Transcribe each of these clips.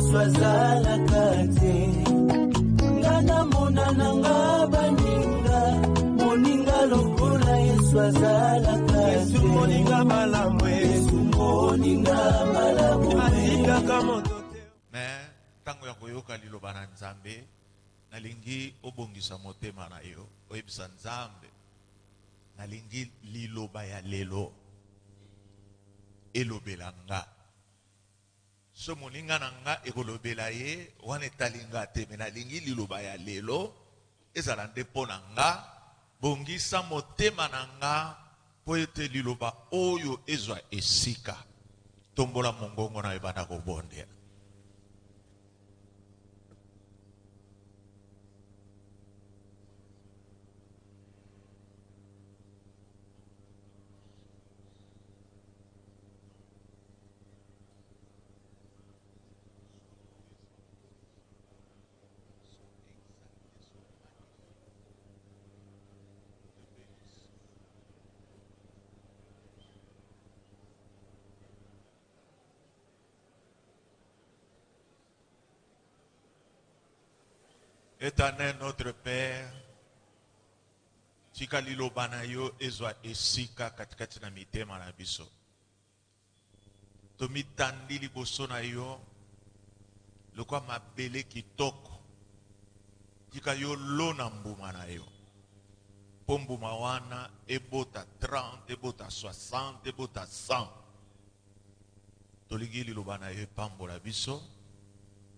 Yesu azalaka te. Ngana mona nanga baninga, moninga lokola Yesu azalaka te. Yesu moninga malamwe, Yesu moninga malamwe. Atika kama tote. Mais tango ya koyoka liloba na Nzambe, nalingi obongisa motema na yo, oyebisa Nzambe. Nalingi liloba ya lelo elobela nga. So moninga na nga ekolobela ye wana etalinga te, me nalingi liloba ya lelo ezala nde mpo na nga, bongisa motema na nga po ete liloba oyo ezwa esika. Tombola mongongo na ebanda kobondela. Éternel notre Père, tika liloba na yo ezwa esika katikati na mitema na biso. Tomitandi liboso na yo lokwa mabele kitoko. Tika yo lona mbuma na yo. Pombuma wana ebota 30, ebota 60, ebota 100. Tolingi liloba na yo pambola biso.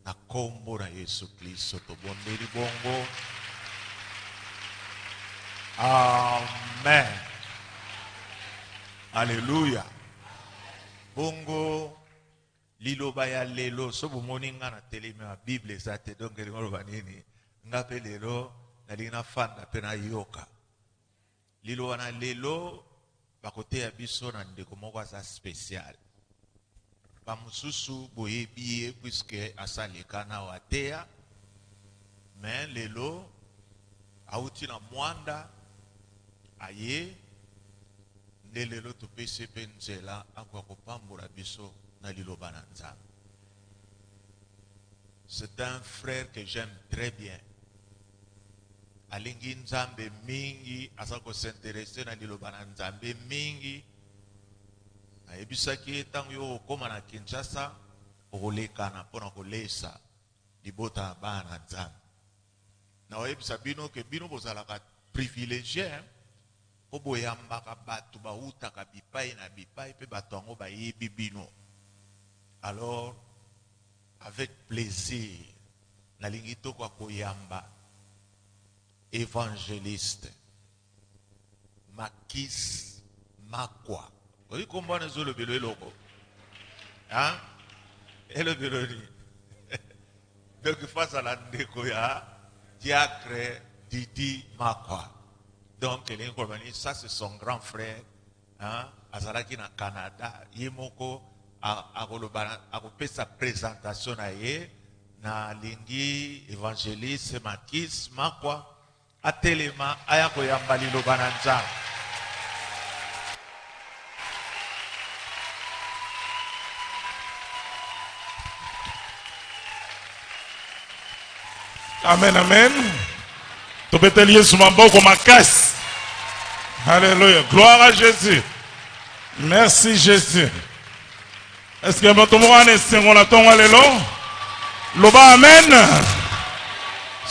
Na kombo na Yesu Kristo tobondeli bongo. Amen. Alléluia. Bongo liloba ya lelo so bomoni nga na telemi ya Bible ezate donc liloba nini nga pe lelo nalinga fanda pe na yoka. Liloba na lelo bakoteya biso na ndeko moko aza spécial. Bamususu boyebiye puisque asaleka na watea, mais lelo auti na mwanda aye nde lelo topesi pe nzela akwa kopambola biso na liloba na Nzambe. C'est un frère que j'aime très bien. Alingi Nzambe mingi, asako s'intéresser na liloba na Nzambe mingi. Ebisaki tango yo koma na Kinshasa okolekana mpona kolesa libota bana Nzambe. Na oyebisa bino ke bino bozalaka privilégié po boyambaka bato bautaka bipai na bipai pe bato yango bayebi bino. Alors avec plaisir nalingi tokwa koyamba évangéliste Makis Makwa. Oui, comment on a le vélo loco? Hein? Et le vélo. Donc, face à la Ndekoya, diacre Didi Makwa. Donc, ça c'est son grand frère. Hein? Azalaki na Canada. Yemoko a fait sa présentation na lingi évangéliste Makis Makwa. A telema ayako yambali lo bananza. Amen, amen. Tu peux te lier sur ma boque comme ma caisse. Alléluia. Gloire à Jésus. Merci Jésus. Est-ce que tout le monde est en l'attend? Alléluia. Loba amen.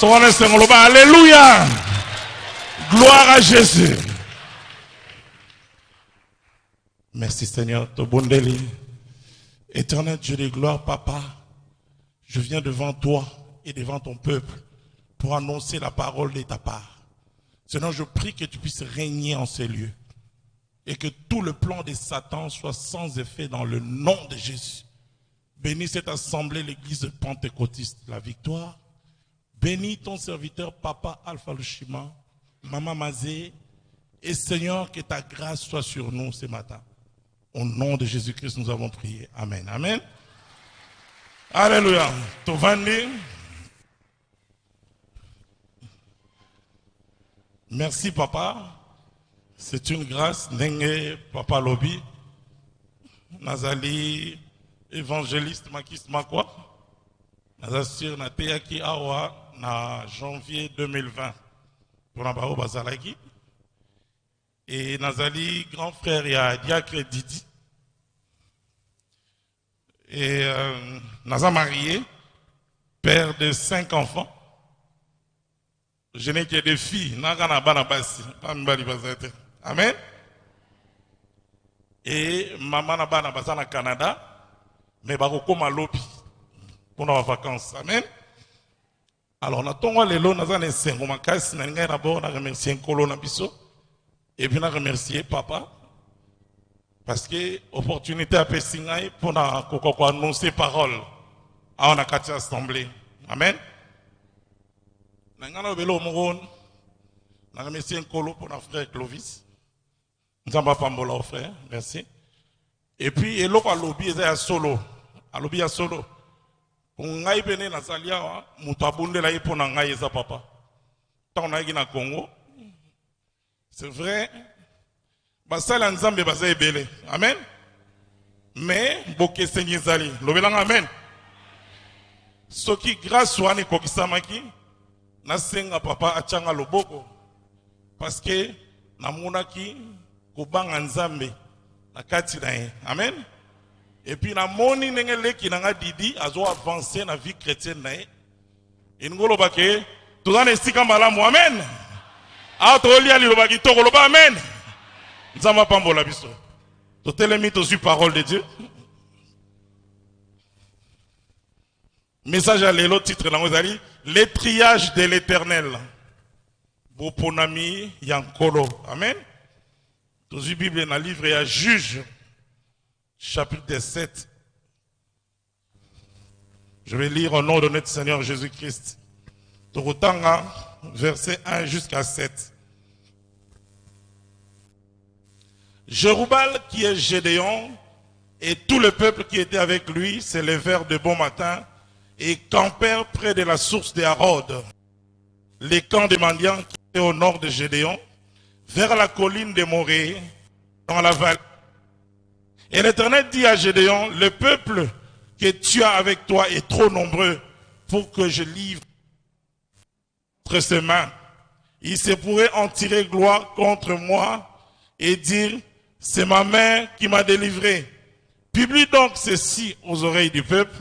Alléluia. Gloire à Jésus. Merci Seigneur. Tobondeli. Éternel Dieu de gloire, Papa, je viens devant toi et devant ton peuple pour annoncer la parole de ta part. Seigneur, je prie que tu puisses régner en ces lieux et que tout le plan de Satan soit sans effet dans le nom de Jésus. Bénis cette assemblée, l'église pentecôtiste, la victoire. Bénis ton serviteur, Papa Alpha Lushima, Maman Mazé, et Seigneur, que ta grâce soit sur nous ce matin. Au nom de Jésus-Christ, nous avons prié. Amen. Amen. Alléluia. Tovandi. Merci, Papa. C'est une grâce. Nenge, Papa Lobby. Nazali, évangéliste Makis Makwa. Nazasur na teyaki awa na janvier 2020 pour na bao bazalaki. Et Nazali, grand frère, il y a Diacre Didi. Et Naza marié, père de 5 enfants. Je n'ai que des filles. Amen. Et maman n'a pas au Canada, mais baroko malopi pour nos vacances. Amen. Alors, on a ton les lots, on a un cinq, on a cassé, on a d'abord remercié Nkolo Nabiso, et puis on a remercié papa, parce que l'opportunité a été signée pour annoncer parole à la quartier assemblée. Amen. On a remercié Nkolo pour notre frère Clovis. Nous avons pas mon frère, merci. Et puis, il y a lobby à solo. À lobby à solo. On a été dans Salia, Moutabunde là pour n'engager sa papa. Tant on a été dans Congo. C'est vrai. Basala Nzambe basé belé. Amen. Mais boké Seigneur Zali. Lobelang amen. Ce qui grâce à ne kokisamaki na senga papa achanga loboko. Parce que na monaki kobanga Nzambe na kati na ye. Amen. Et puis na moni nengele ki nanga didi azo avancer na vie chrétienne na ye. Ingolo bake tuzana esika malamu. Amen. A to lia li lobaki to loba amen. Nzamba pambola biso. To telemi to su parole de Dieu. Message à l'élo titre na ngozali l'étriage de l'Éternel. Boponami yankolo. Amen. Dans une Bible, dans le livre, il y a Juge, chapitre 7. Je vais lire au nom de notre Seigneur Jésus-Christ. Torotanga, verset 1 jusqu'à 7. Jéroubal, qui est Gédéon, et tout le peuple qui était avec lui, se levèrent de bon matin et campèrent près de la source de Harod, les camps des mendiants qui étaient au nord de Gédéon, vers la colline de Morée, dans la vallée. Et l'Éternel dit à Gédéon, le peuple que tu as avec toi est trop nombreux pour que je livre entre ses mains. Il se pourrait en tirer gloire contre moi et dire, c'est ma main qui m'a délivré. Publie donc ceci aux oreilles du peuple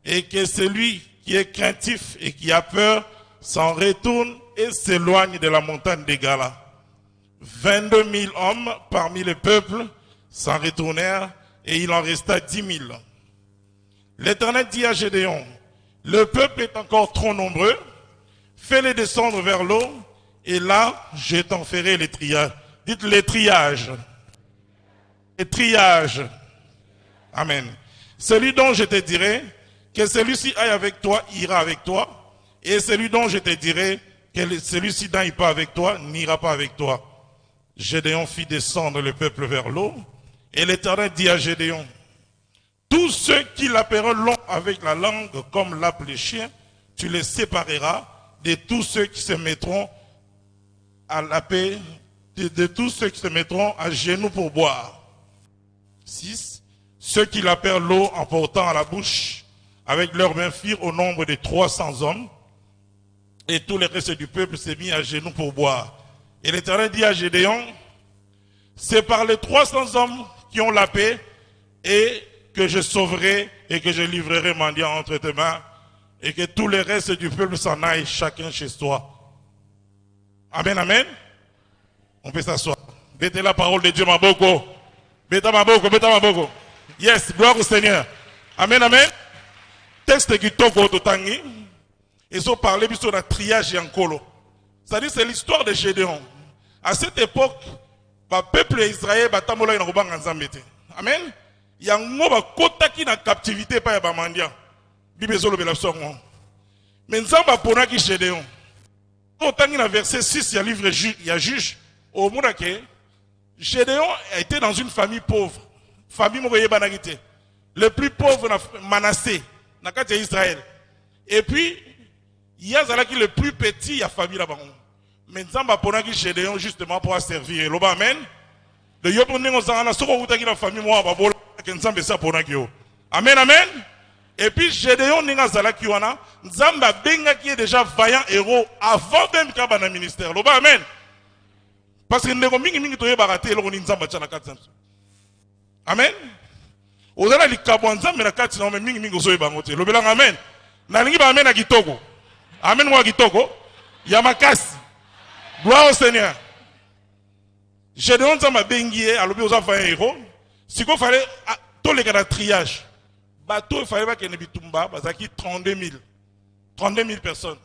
et que celui qui est craintif et qui a peur s'en retourne et s'éloigne de la montagne des Gala. 22 000 hommes parmi le peuple s'en retournèrent et il en resta 10 000. L'Éternel dit à Gédéon, le peuple est encore trop nombreux, fais-les descendre vers l'eau et là je t'en ferai les triages. Dites les triages. Les triages. Amen. Celui dont je te dirai que celui-ci aille avec toi ira avec toi et celui dont je te dirai que celui-ci n'aille pas avec toi n'ira pas avec toi. Gédéon fit descendre le peuple vers l'eau, et l'Éternel dit à Gédéon, tous ceux qui l'appelleront avec la langue comme l'appellent les chiens, tu les sépareras de tous ceux qui se mettront à laper, de tous ceux qui se mettront à genoux pour boire. 6. Ceux qui l'appellent l'eau en portant à la bouche, avec leurs mains firent au nombre de 300 hommes, et tout le reste du peuple s'est mis à genoux pour boire. Et l'Éternel dit à Gédéon, c'est par les 300 hommes qui ont la paix et que je sauverai et que je livrerai mendiant entre tes mains et que tout le reste du peuple s'en aille chacun chez soi. Amen, amen. On peut s'asseoir. Mettez la parole de Dieu, Maboko. Mettez Maboko. Yes, gloire au Seigneur. Amen, amen. Texte qui toque au Totangi. Ils ont parlé sur la triage et en colo. C'est-à-dire c'est l'histoire de Gédéon. À cette époque, le peuple d'Israël batamola ina kubanga nzambe te. Amen. Yango ba kotaki na captivité pa ya ba mandia. Bible zolo bela songo. Mais nzamba ponaki Gédéon. Otangi na verset 6 ya livre il y a Juge au monde que Gédéon était dans une famille pauvre. Famille moko yebanaki te. Le plus pauvre na Manassé na kati ya Israël. Et puis il y a le plus petit, il y a famille là-bas. Mais Nzamba ponaki Gédéon justement pour servir. Loba amen. Le yopo ningo zana soko utaki la famille moi babola que Nzamba sa ponaki yo. Amen amen. Et puis Gédéon ninga zalaki wana, Nzamba benga qui est déjà vaillant héros avant même qu'il y ait un ministère. Loba amen. Parce que ndeko mingi toye barate eloko ni Nzamba tcha na kati. Amen. Ozala likabo Nzamba na kati na mingi ozoye bango te. Lobela amen. Na lingi ba amen na kitoko. Amen moi kitoko. Ya makasi. Gloire au Seigneur. Gédéon Nzamba bengi alobi oza vaillant héros. Si qu'on fallait tous les gars de triage. Bateau, il fallait qu'il y ait bitumba, bazaki 32 000 personnes.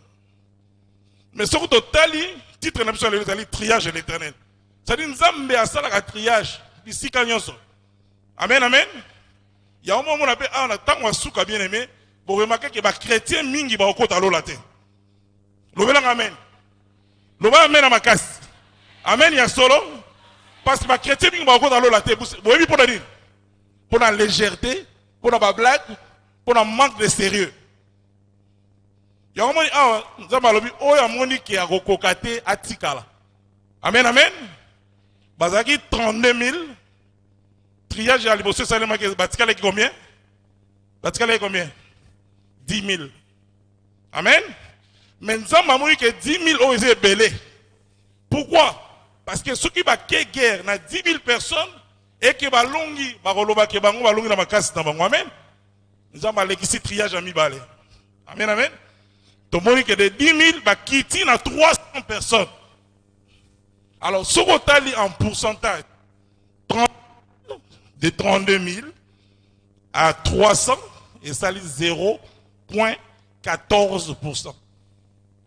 Mais sur le total, titre national le triage de l'éternel. C'est-à-dire Nzambe a ça la triage ici quand amen amen. Il y a un moment où on appelle on attend on souka bien aimé pour remarquer que les chrétiens mingi ba okota lo latin. Lobela amen. Loba amen à ma casse. Amen il y a solo parce que les chrétiens mingi ba okota lo latin. Vous voyez pour dire pour la légèreté, pour la blague, pour le manque de sérieux. Il y a un moment où nous avons dit, oh, il y a un moment qui a recocate à Tikala. Amen, amen. Bazaki 32 000. Triage à l'Ibossé Salema, Batikala est combien? Batikala est combien? 10 000. Amen. Mais nous avons dit que 10 000 ont été belés. Pourquoi? Parce que ceux qui ont fait guerre, il y a 10 000 personnes. Et que balongi bakoloba ke bango balongi na makasi na bango amen nzamba lekisi triage ami balé amen amen to moni que de 10 000 bakiti na 300 personnes alors ce tali en pourcentage de 32 000 à 300 et ça lit 0,14%.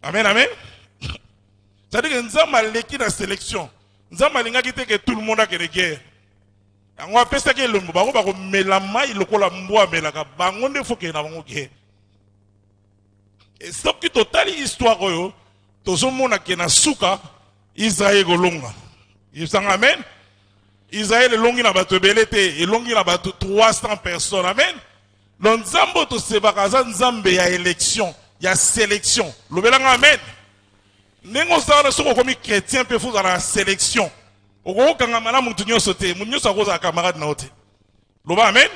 Amen amen. Ça dit que nzamba leki na sélection nzamba linga kite que tout le monde a que de guerre. On va penser que le bango bako melama il lokola mboa melaka bango nde foke na bango ke. Et ce qui total histoire yo tozo mona ke na suka Israël golonga. Ils sont amen. Israël longi na bato belete et longi na bato 300 personnes amen. Donc nzambo to sebakaza nzambe ya élection, ya sélection. Lobelanga amen. Nengo sa soko komi chrétien pe fou dans la sélection. Oko kangama mutu nyoso te, mutu nyoso akoza camarade na ote. Loba amen.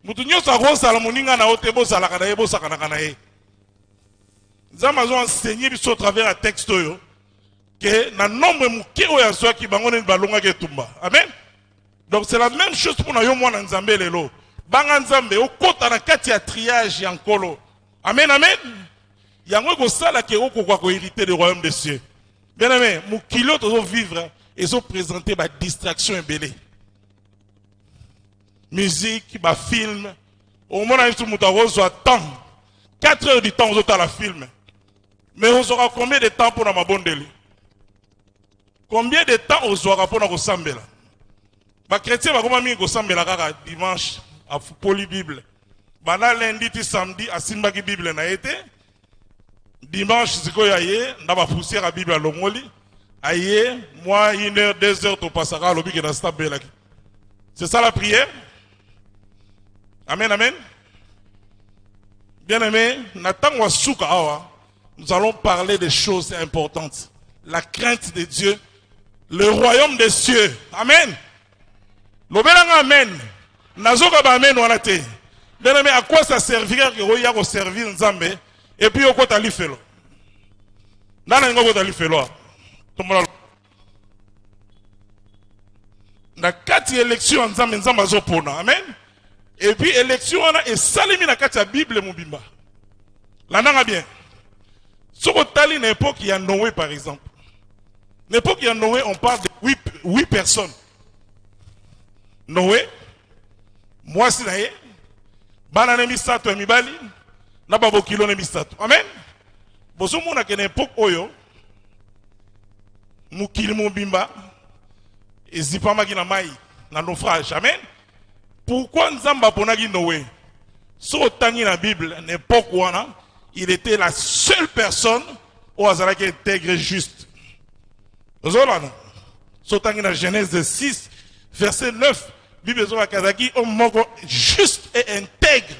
Mutu nyoso akoza la moninga na ote bo sala kana ye bo sakana kana ye. Nzamba zo enseigner biso à travers un texte yo que na nombre muke oya so ki bango ne balonga ke tumba. Amen. Donc c'est la même chose pour na yo mwana nzambe lelo. Banga nzambe okota na kati ya triage ya nkolo. Amen amen. Yango ko sala ke oko kwa ko hériter du royaume des cieux. Bien aimé, mukilo tozo vivre et sont présentés par distraction et belé. Musique, bah film. Au moment où tout le monde soit temps. 4 heures du temps, on a la film. Mais on aura combien de temps pour la mabondeli? Combien de temps on aura pour la sambela? Bah chrétien va comment mis sambela kaka dimanche à polybible. Bah là lundi et samedi à simbaki bible na été. Dimanche c'est quoi yaye? N'a pas poussé la bible à l'omoli. Aïe, moi, 1 heure, 2 heures, tu passeras à l'objet qui est dans cette belle. C'est ça la prière? Amen, amen. Bien aimé, nous allons parler des choses importantes. La crainte de Dieu, le royaume des cieux. Amen. L'obélang amen. Nazoka ba amen wanate. Bien aimé, à quoi ça servirait que Roya va servir Nzambe et puis au côté à l'ifelo? Nana ngo côté à l'ifelo. Na kati élection nzambe nzamba azopona amen et puis élection wana esalemi na kati ya bible mobimba landanga bien soko tali na époque ya Noé par exemple l'époque ya Noé on parle de 8 personnes Noé mwasi na ye bana na misato ya mibali na babokilo na misato amen bozomona ke na époque oyo mukili mobimba ezipamaki na mai na naufrage amen. Pourquoi nzamba ponaki Noé? So tangi na Bible n'époque wana il était la seule personne où azalaki intègre juste. Ozolana so tangi na Genèse 6 verset 9 Bible zo akazaki homme moko juste et intègre.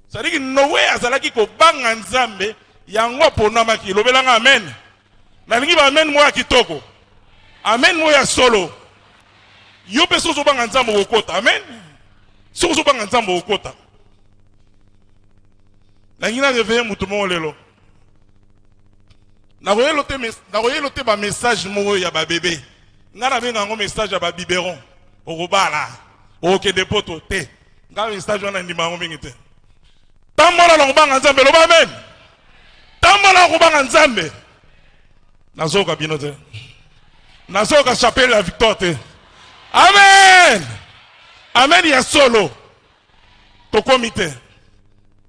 Ça dit que Noé azalaki ko banga nzambe yango ponamaki lobelanga amen. Nalingi ba amen moya kitoko. Amen moya solo. Yo peso zo banga nzambe okota. Amen. So zo banga nzambe okota. Nangina réveillé mutumo lelo. Na voyé lote ba message mo ya ba bébé. Ngana benga ngo message ya ba biberon. Okobala. Oke depoto te. Nga message wana ndima ngo bingite. Tambola lo kubanga nzambe lo ba amen. Tambola kubanga nzambe. Nazoka bino te. Nazoka chapelle la victoire te. Amen. Amen ya solo. Tokomite.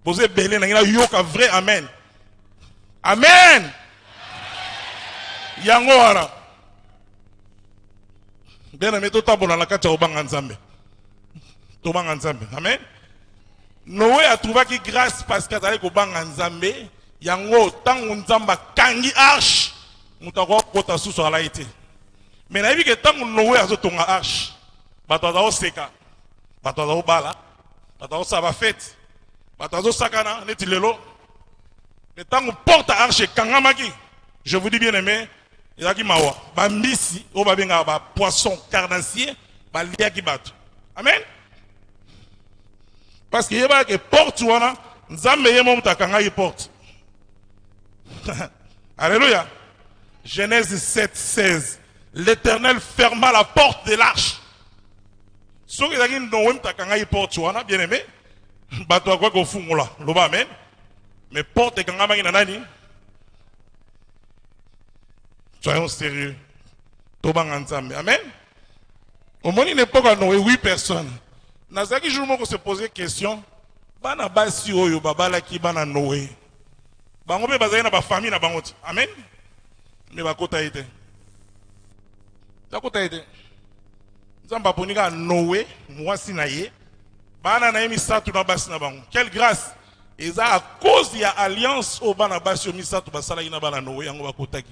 Vous êtes belé na yoka vrai amen. Amen. Yango wana. Bena meto tambola na kati ya obanga nzambe. Tobanga nzambe. Amen. Noé a trouvé qui grâce parce qu'il allait kobanga nzambe. Yango tango nzamba kangi arche. Mutako kota sous sur la été. Mais na que tango Noé a zotonga arche. Bato za oseka. Bato za obala. Bato za ba fête. Bato za sakana neti lelo. Le tango porte arche kangamaki. Je vous dis bien aimé, yaki mawa. Ba mbisi o ba benga ba poisson carnassier, ba liaki bato. Amen. Parce que yeba que porte wana nzambe yemo mutakanga yi porte. Alléluia. Genèse 7, 16. L'Éternel ferma la porte de l'arche. Ce qui est dans le takanga yi porte wana bien aimé. Bato akwa ko fungula. Loba amen. Mais porte kanga mangi nanani. Soyons sérieux. Tobanga nzambe. Amen. Au moins une époque à Noé 8 personnes. Nazaki jour moko se poser question. Bana basi oyo babala ki bana Noé. Bango be bazali na ba famille na bango. Amen. Mais bakota ite. Bakota ite. Nzamba ponika Noé mwasi na ye. Bana na yemi satu na basi na bango. Quelle grâce. Et ça à cause de l'alliance au bana basi omi satu basala ina bana Noé yango bakota ki.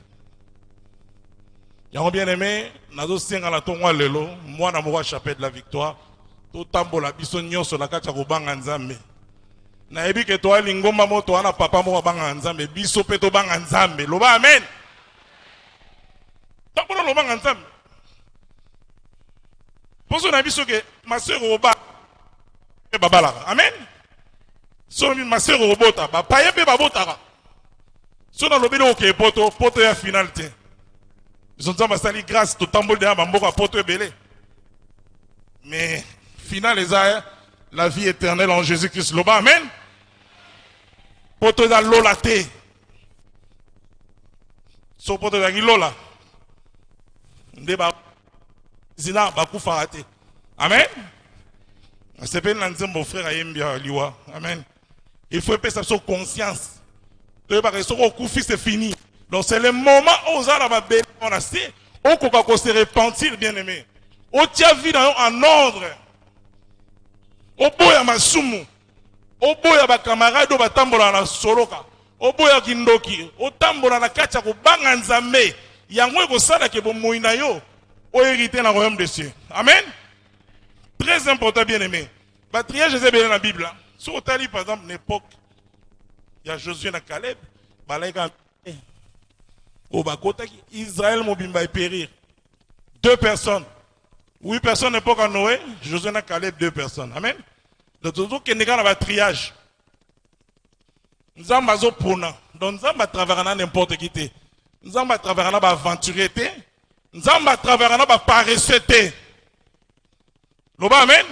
Yango bien aimé, nazo senga la tongwa lelo, moi na mwa chapelle de la victoire. To tambola biso nyonso na kati ya kobanga nzambe. Na yebi ke to alingomba moto wana papa mo banga nzambe, biso pe to banga nzambe. Loba amen. Tambola lo banga nzambe. Poso na biso ke ma sœur oba e babala. Amen. So ma sœur obota, ba paye pe babota. So na lobelo ke poto ya finalité. Ils ont dit grâce tout tambour de Bamboka poto belé. Mais final les a la vie éternelle en Jésus-Christ. Loba amen. Poto da lola te. So poto da lola. Ndeba zina baku farate. Amen. C'est bien l'anzem mon frère Ayembia liwa. Amen. Il faut payer sa conscience. De pas que son coup c'est fini. Donc c'est le moment où on a belle on a se se repentir bien aimé. On tient vie en ordre. Au boya masumu. Au boya ba camarade ba tambola na soloka. Au boya kindoki. Au tambola na kacha ko banga nzambe. Yango ko sala ke bo moina yo. O hérité na royaume de Dieu. Amen. Très important bien aimé. Ba triage Jésus bien dans la Bible. Sur Tali par exemple l'époque il y a Josué na Caleb, balaika au Bakotaki, Israël mobimba et périr. 2 personnes. 8 personnes n'époque à Noé, Josué na Caleb 2 personnes. Amen. Donc toujours qu'il n'y a pas de triage. Nous avons pas pona. Donc nous avons pas travailler n'importe qui. Nous avons pas travailler na aventurer. Nous avons pas travailler na paresseux. Loba amen.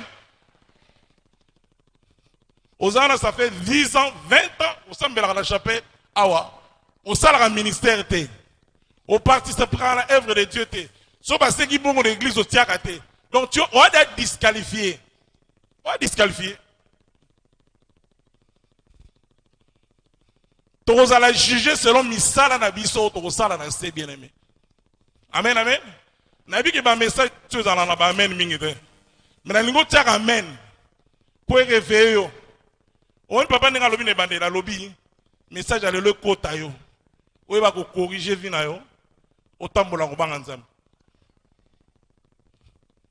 Ozana ça fait 10 ans, 20 ans, au sein de la chapelle, awa. Au sein de la ministère, au participer à l'œuvre de Dieu, so parce que bon l'église au tiakate. Donc tu vas être disqualifié. On va disqualifier. Tu vas juger selon misala na biso, tu vas na c'est bien aimé. Amen amen. Nabi qui ba message tu dans la ba amen mingite. Mais na lingo tiaka amen. Pour réveiller yo. On papa n'enga lobi ne bande la lobby. Message à le kota yo. Ou va ko corriger vina yo. Otambola ko banga nzambe.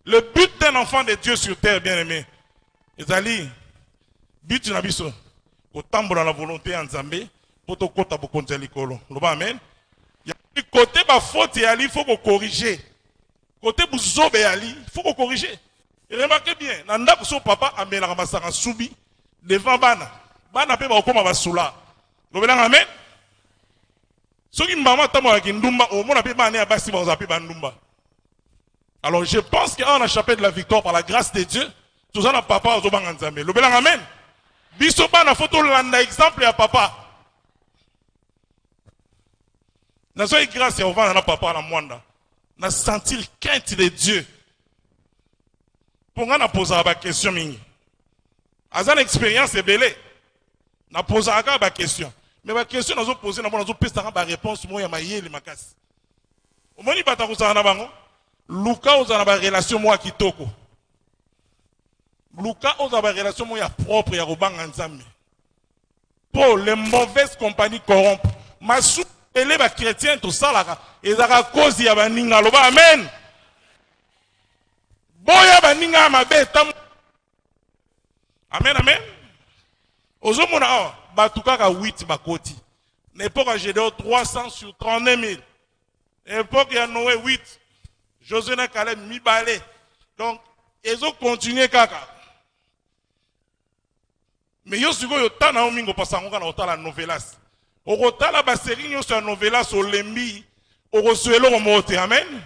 Le but d'un enfant de Dieu sur terre, bien aimé, ezali but na biso otambola la volonté en nzambe pour to kota bo konza likolo. Loba amen. Ya côté ba faute yali faut ko corriger. Côté buzobe yali faut ko corriger. Et remarquez bien, nanda so papa amela masanga subi devant bana. bana pe ba koma basula. Lobelanga amen. Soki maman tamo ki ndumba o mona pe bana ya basi ba ozapi ba ndumba. Alors je pense qu'on a échappé de la victoire par la grâce de Dieu. Tout ça na papa ozobanga nzambe. Lobelanga amen. Biso bana photo landa exemple ya papa. Na soki grâce ya ovana na papa na mwanda. Na sentir crainte de Dieu. Pour nga na posa ba question mingi. Azan expérience est belé. Na posa ka ba question. Mais ba question nazo poser na bona nazo pesa ba réponse mo ya mayeli makasi. Omoni bata ko sana bango. Luka ozana ba relation mo kitoko. Luka ozana ba relation mo ya propre ya robanga nzambe. Pour les mauvaises compagnies corrompent. Masu ele ba chrétien to salaka ezaka cause ya baninga loba amen. Boya baninga mabe tam. Amen amen. Ozomona awa batukaka 8 bakoti. N'époque à Gédéon 300 sur 39 000. Époque ya Noé 8. Josué na Caleb mi balé. Donc ils ont continué kaka. Mais yo siko yo tana omingo pasangoka na otala novelas. Okotala ba série nyoso ya novelas olembi okosuelo komote amen.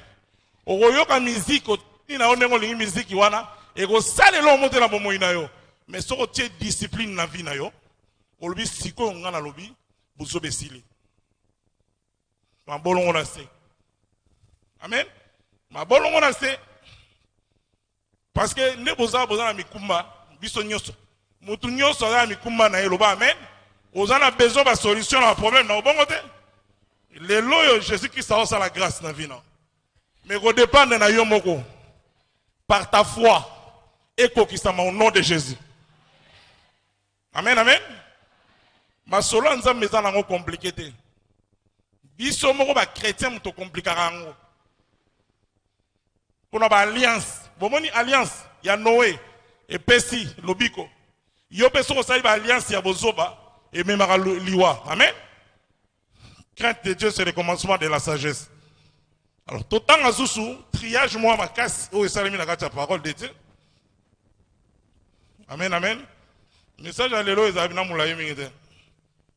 Okoyoka musique otina onengo lingi musique wana eko salelo mote na bomoi na yo. Mais soko tie discipline na vie na yo. Olobi siko ngana lobi buzo besili. Mabolongo na se. Amen. Mabolongo na se. Parce que ne boza na mikumba biso nyoso. Mutu nyoso na mikumba na eloba amen. Ozana besoin ba solution à problème na obongo te. Les loyo Jésus-Christ a sa la grâce na vie na. Mais ko dépendre na yo moko. Par ta foi et kokisama au nom de Jésus. Amen amen. Ma solo nzambe za nango compliqué te. Biso moko ba chrétien muto compliquera ngo. Pour ba alliance, bomoni alliance ya Noé et Pessi lobiko. Yo peso ko sali ba alliance ya bozoba et même liwa. Amen. Crainte de Dieu c'est le commencement de la sagesse. Alors tout temps azusu triage moi ma casse o esalemi na kati ya parole de Dieu. Amen amen. Message à l'élo ezali na mulayi mingi te.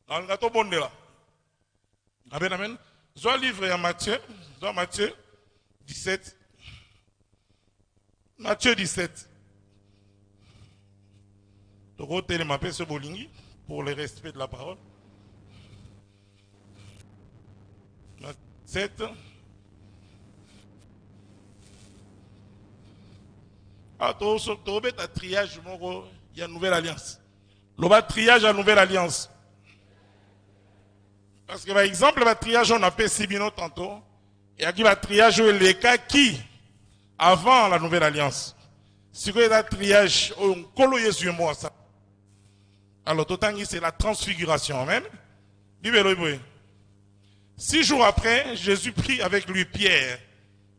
Na ngato bondela. Amen amen. Zo livre ya Matthieu, zo Matthieu 17. Matthieu 17. Toko tele mapé ce bolingi pour le respect de la parole. 7. Ah, tu as triage, il y a une nouvelle alliance. Le triage à nouvelle alliance. Parce que par exemple, le triage, on a fait Sibino tantôt. Et il y a triage, les cas qui, avant la nouvelle alliance. Si vous avez un triage, on colle sur moi ça. Alors, tout temps, c'est la transfiguration même. 6 jours après, Jésus prit avec lui Pierre,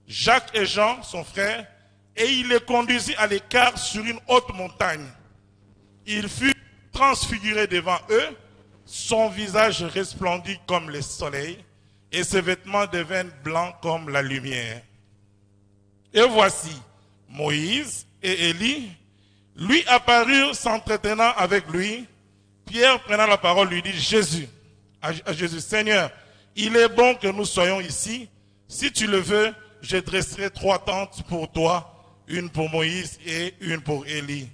Jacques et Jean, son frère, et il les conduisit à l'écart sur une haute montagne. Il fut transfiguré devant eux, son visage resplendit comme le soleil, et ses vêtements devinrent blancs comme la lumière. Et voici, Moïse et Élie lui apparurent s'entretenant avec lui. Pierre, prenant la parole, lui dit, Jésus, à Jésus, Seigneur, il est bon que nous soyons ici. Si tu le veux, je dresserai 3 tentes pour toi, une pour Moïse et une pour Élie.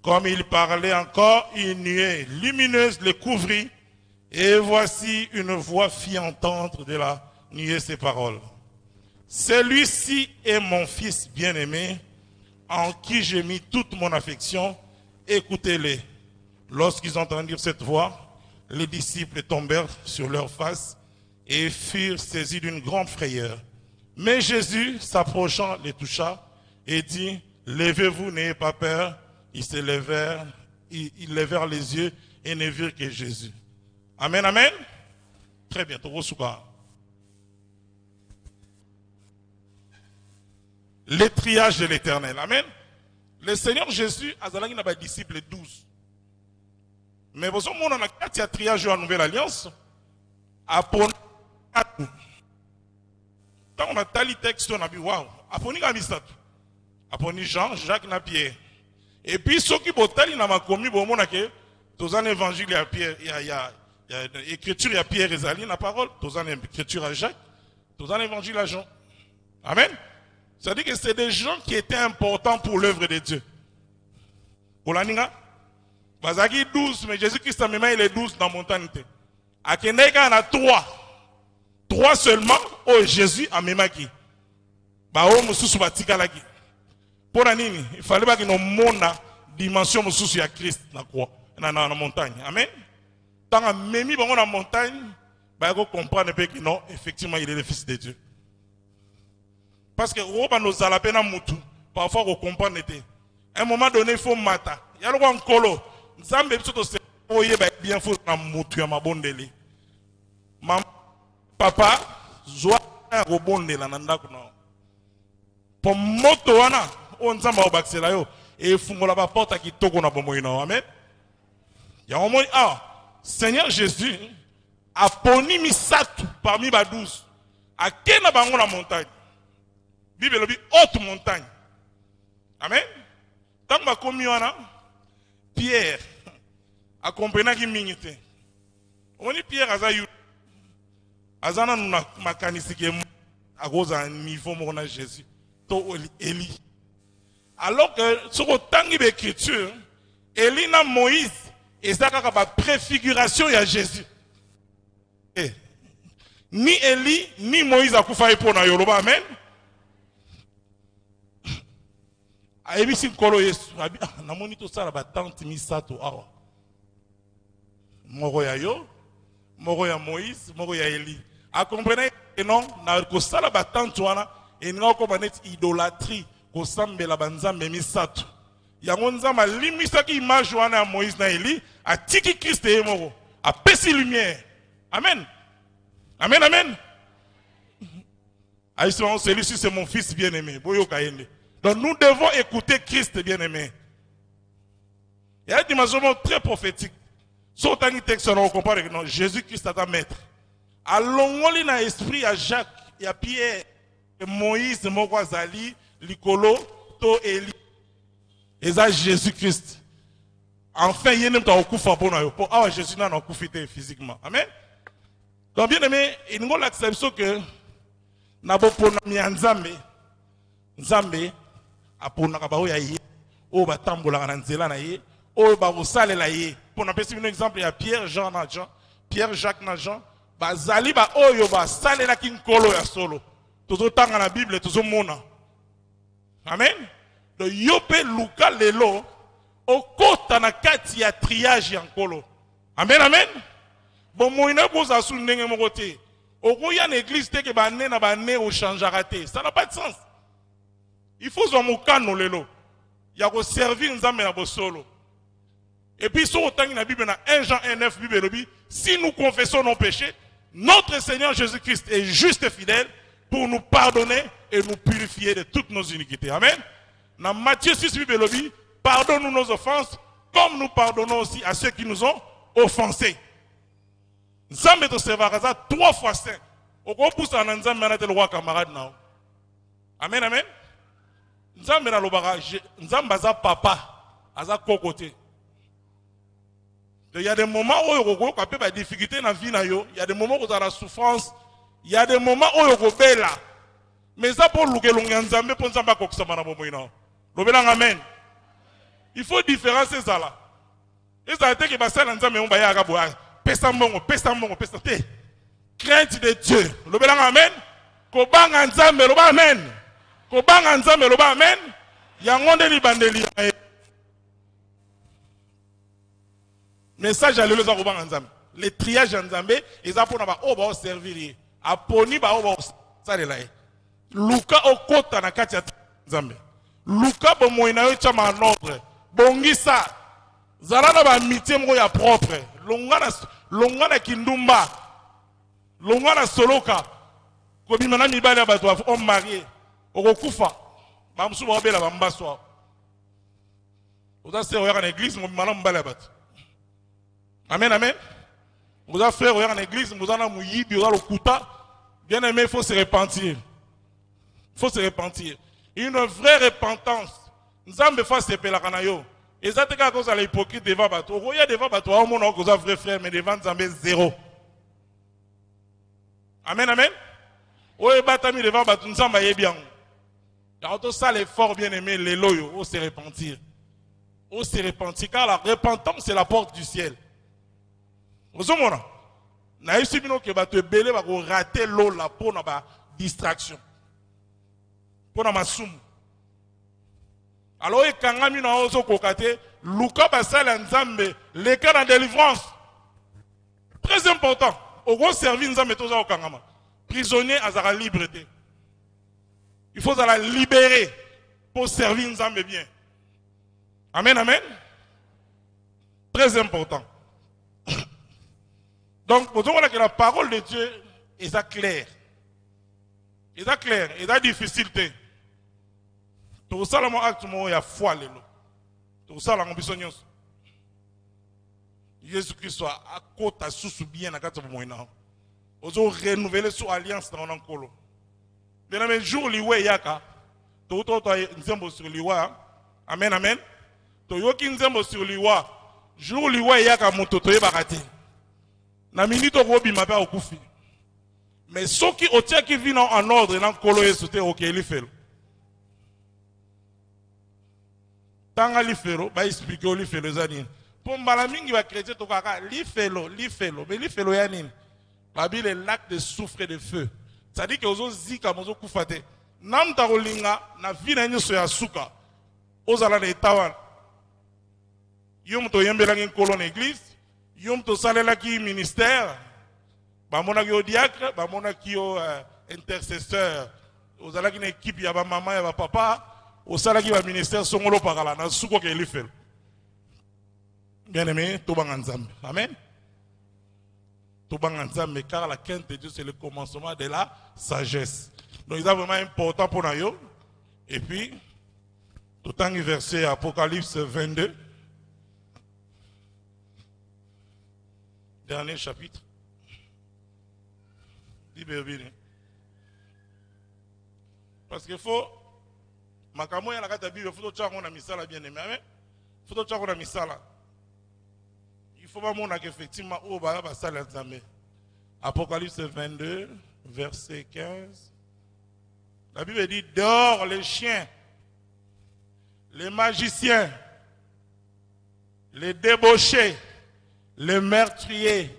Comme il parlait encore, une nuée lumineuse les couvrit, et voici une voix fit entendre de la nuée ces paroles. Celui-ci est mon fils bien-aimé, en qui j'ai mis toute mon affection. Écoutez-les. Lorsqu'ils entendirent cette voix, les disciples tombèrent sur leurs faces et furent saisis d'une grande frayeur. Mais Jésus, s'approchant, les toucha et dit, levez-vous, n'ayez pas peur. Ils se levèrent, ils levèrent les yeux et ne virent que Jésus. Amen, amen. Très bien. Le triage de l'Éternel. Amen. Le Seigneur Jésus a des disciples 12. Mais vous savez, on a 4 triages en Nouvelle Alliance. Quand on a tali texte, on a dit waouh. Aponi Jean, Jacques, Pierre. Et puis ceux qui botali na makomi bomona ke Tous un évangile, il y a Pierre, il y a écriture, il y a Pierre et Zali, la parole. Tous un écriture à Jacques. Tous un évangile à Jean. Amen. Ça dit que c'est des gens qui étaient importants pour l'œuvre de Dieu. Pour l'aninga, Bazaki 12, mais Jésus-Christ a mis il est 12 dans la montagne. À Kenega, on a 3. 3 seulement, oh Jésus a mis qui. Bah, oh, Moussous Batikalaki. Pour l'aninga, il fallait pas qu'il y ait une dimension Moussous à Christ dans la montagne. Amen. Tant que Mémi dans la montagne, bah, il faut comprendre que non, effectivement, il est le Fils de Dieu. Parce que nous allons parfois on comprend. À un moment donné, il faut mater. Il y a le roi Nkolo. Nous avons bien fait dans mutu à ma bondeli. Papa, joie un rebondé la nanda kuna. Pour moto wana, on zamba obaksela yo et fungola ba porte qui toko na bomoina. Amen. Il y a un moment Seigneur Jésus a poni misatu parmi ba 12. A kena bango la montagne. Bible lobi haute montagne. Amen. Tant que commis Pierre a compris qu'il minute. On dit Pierre azayu azana nuna makanisi ke à cause d'un niveau mon Jésus. To Élie. Alors que sur le temps de l'écriture, Élie na Moïse et ça a préfiguration il y a Jésus. Ni Élie ni Moïse a koufa pour na yoloba. Amen. Ayebi kolo Yesu na moni to sala ba tante misato awa moko ya yo moko ya Moïse moko ya Eli a comprendre que non na ko sala ba tante wana e nga ko banet idolâtrie ko sambela banzambe misato yango nzamba limisa ki image wana ya Moïse na Eli a tiki Christ e moko a pesi lumière. Amen. Amen, amen. Aïsson, celui-ci c'est mon fils bien-aimé. Boyo kayende. Donc nous devons écouter Christ bien-aimé. Il y a une dimension très prophétique. Sur le texte, on comprend que non, Jésus-Christ est un maître. À l'ongoli dans l'esprit, à Jacques, il y a Pierre, Moïse, Mokwazali, Likolo, To Eli. Et ça, Jésus-Christ. Enfin, il y a un peu pour Jésus n'a pas coupé physiquement. Amen. Donc, bien aimé, il y a l'acception que nous avons pour nous Nzambe aponaka ba oya ye o batambola na nzela na ye o ba kosalela ye. Pour na pesi un exemple ya Pierre Jean na Jean Pierre Jacques na Jean bazali ba oyo ba salela ki nkolo ya solo tozo tanga na Bible tozo mona. Amen. Do yope luka lelo o kota na kati ya triage ya nkolo. Amen, amen. Bon moina boza su ndenge moko te okoya na église te ke ba ne na ba ne o changera te. Ça n'a pas de sens. Il faut que lelo. Il y a servir nzambe na bosolo. Et puis sur autant que la Bible dans 1 Jean 1:9 Bible dit si nous confessons nos péchés, notre Seigneur Jésus-Christ est juste et fidèle pour nous pardonner et nous purifier de toutes nos iniquités. Amen. Dans Matthieu 6 Bible dit pardonne-nous nos offenses comme nous pardonnons aussi à ceux qui nous ont offensés. Nzambe to sevaraza 3 fois saint. Oko poussa na nzambe na te le roi camarade nao. Amen, amen. Nzambe na lobaka nzambe aza papa aza kokote. Il y a des moments où il y a des difficultés dans la vie, il y a des moments où il y a la souffrance, il y a des moments où il y a des belles. Mais ça pour nzambe pour nzambe kokisama na bomo ina. Lobela amen. Il faut différencier ça là. Et ça a été que basala nzambe on baya ka boa. Pesa mbongo, te. Crainte de Dieu. Lobela amen. Ko banga nzambe loba amen. Ko banga nzambe loba amen. Yangonde li bandeli. Message à l'eau en Nzambe. Les triages en Nzambe, ils apprennent à oba servir. Aponi ba oba salela. Luka okota na kati ya Nzambe. Luka bo moina yo chama en ordre. Bongisa. Zalana ba amitié mko ya propre. Longana kindumba. Longana soloka. Ko bimana mibale ba to homme marié. Okokufa. Ba msu ba obela ba mbaswa. Oza se oya na église mo bimana mbale ba. Amen, amen. Vous avez frère en église, vous avez mouillé, vous avez le couta. Bien aimé, il faut se repentir. Il faut se repentir. Une vraie repentance. Nous avons fait ce pelakanayo. Et ça, c'est à cause de l'hypocrite devant bateau. Il y a devant bateau, on a un vrai frère, mais devant Nzambe, zéro. Amen, amen. Oui, batami devant bateau, Nzambe est bien. Quand on ça l'effort bien aimé, les loyaux, on se repentir. On se repentir, car la repentance, c'est la porte du ciel. Vous savez, na eu sibino que va te belé va rater l'eau là pour na ba distraction. Pour na masum. Alors et kangami na ozo kokate, luka basala nzambe, les cas en délivrance. Très important. Au gros service nzambe toza au kangama. Prisonnier azara liberté. Il faut la libérer pour servir nzambe bien. Amen, amen. Très important. Donc, vous voyez que la parole de Dieu est claire. Il est clair, il est difficulté. Tout ça, il y a foi. Tout ça, il y a Jésus Christ soit à côté de sous bien à côté de moi. Vous avez renouvelé sur alliance dans le colo. Bien aimé, jour liwe yaka. Tout nzembo sur liwa. Amen, amen. To yoki nzembo sur liwa. Jour liwe yaka mototo yebarate. Na minute robi m'a pas okufi. Mais ceux qui au qui vivent en ordre dans colo et sauter OK li fait. Tanga li fait ba expliquer li fait les années. Pour mbala mingi va chrétien to kaka li fait mais li fait ya nini. La Bible est lac de soufre et de feu. Ça dit que ozo zika mozo kufate. Nam ta rolinga na vie na nyoso ya suka. Ozala na etawa. Yom to yembela ngin colo na église. Yom to salela ki ministère, ba mona ki diacre, ba mona ki intercesseur, ozala ki na équipe ya ba maman ya ba papa, osala ki ba ministère songolo pakala na suko ke lifel. Bien aimé, to banga nzambe. Amen. To banga nzambe car la crainte de Dieu c'est le commencement de la sagesse. Donc c'est vraiment important pour nous. Et puis tout en verset Apocalypse 22. Dernier chapitre. Parce qu'il faut. Makamo ya la kata Bible, il faut que tu aies misala bien aimé. Il faut que tu aies misala. Il faut pas montrer qu'effectivement, oh, bah, ça l'a jamais. Apocalypse 22, verset 15. La Bible dit dehors les chiens, les magiciens, les débauchés, les meurtriers,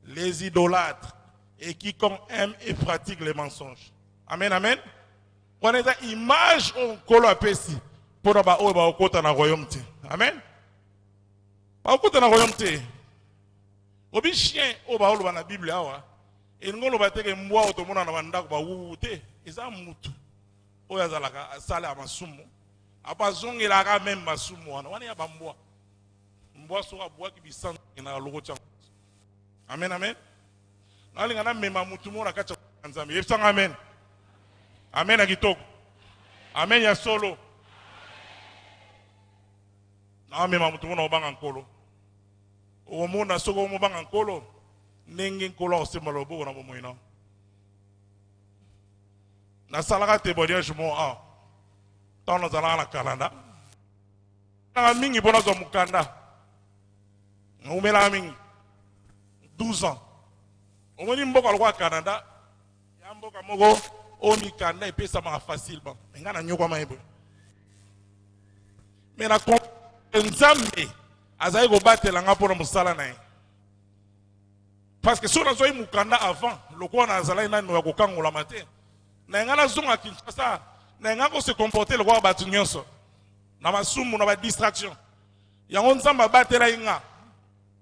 les idolâtres et quiconque aime et pratique les mensonges. Amen, amen. On est une image on colle à Pessi pour nous battre au côté de la royauté. Amen. Au côté de la royauté. Obi chien au bas de la Bible là. Et nous le battons que moi au monde na banda ko ba wuute. Eza mutu. Oya zalaka sala amasumu. Abazongi la ka même masumu wana. Wana ya bambwa. Mbwa so abwa ki bisan na logo cha. Amen, amen. Nali ngana mema mutu mo na kacha nzambe. Yefsanga amen. Amen akitoko. Amen ya solo. Na mema mutu mo na obanga nkolo. O mo na soko mo banga nkolo. Nengi nkolo osemalo bo na momoina. Na salaka témoignage mo a. Tano zala na kalanda. Na mingi bona zo mukanda. Umela mingi 12 ans. Omoni mboka lokwa Canada. Ya mboka moko o mikanda et pesa ma facilement. Ngana nyoko maebo. Mais na nzambe azayi ko batela nga pona musala na ye. Parce que si on a besoin mukanda avant, le quoi on a zala ina no ko kangola matin. Na ngana zonga Kinshasa, na ngako se comporter le quoi batu nyonso. Na masumu na ba distraction. Ya nzamba batela inga.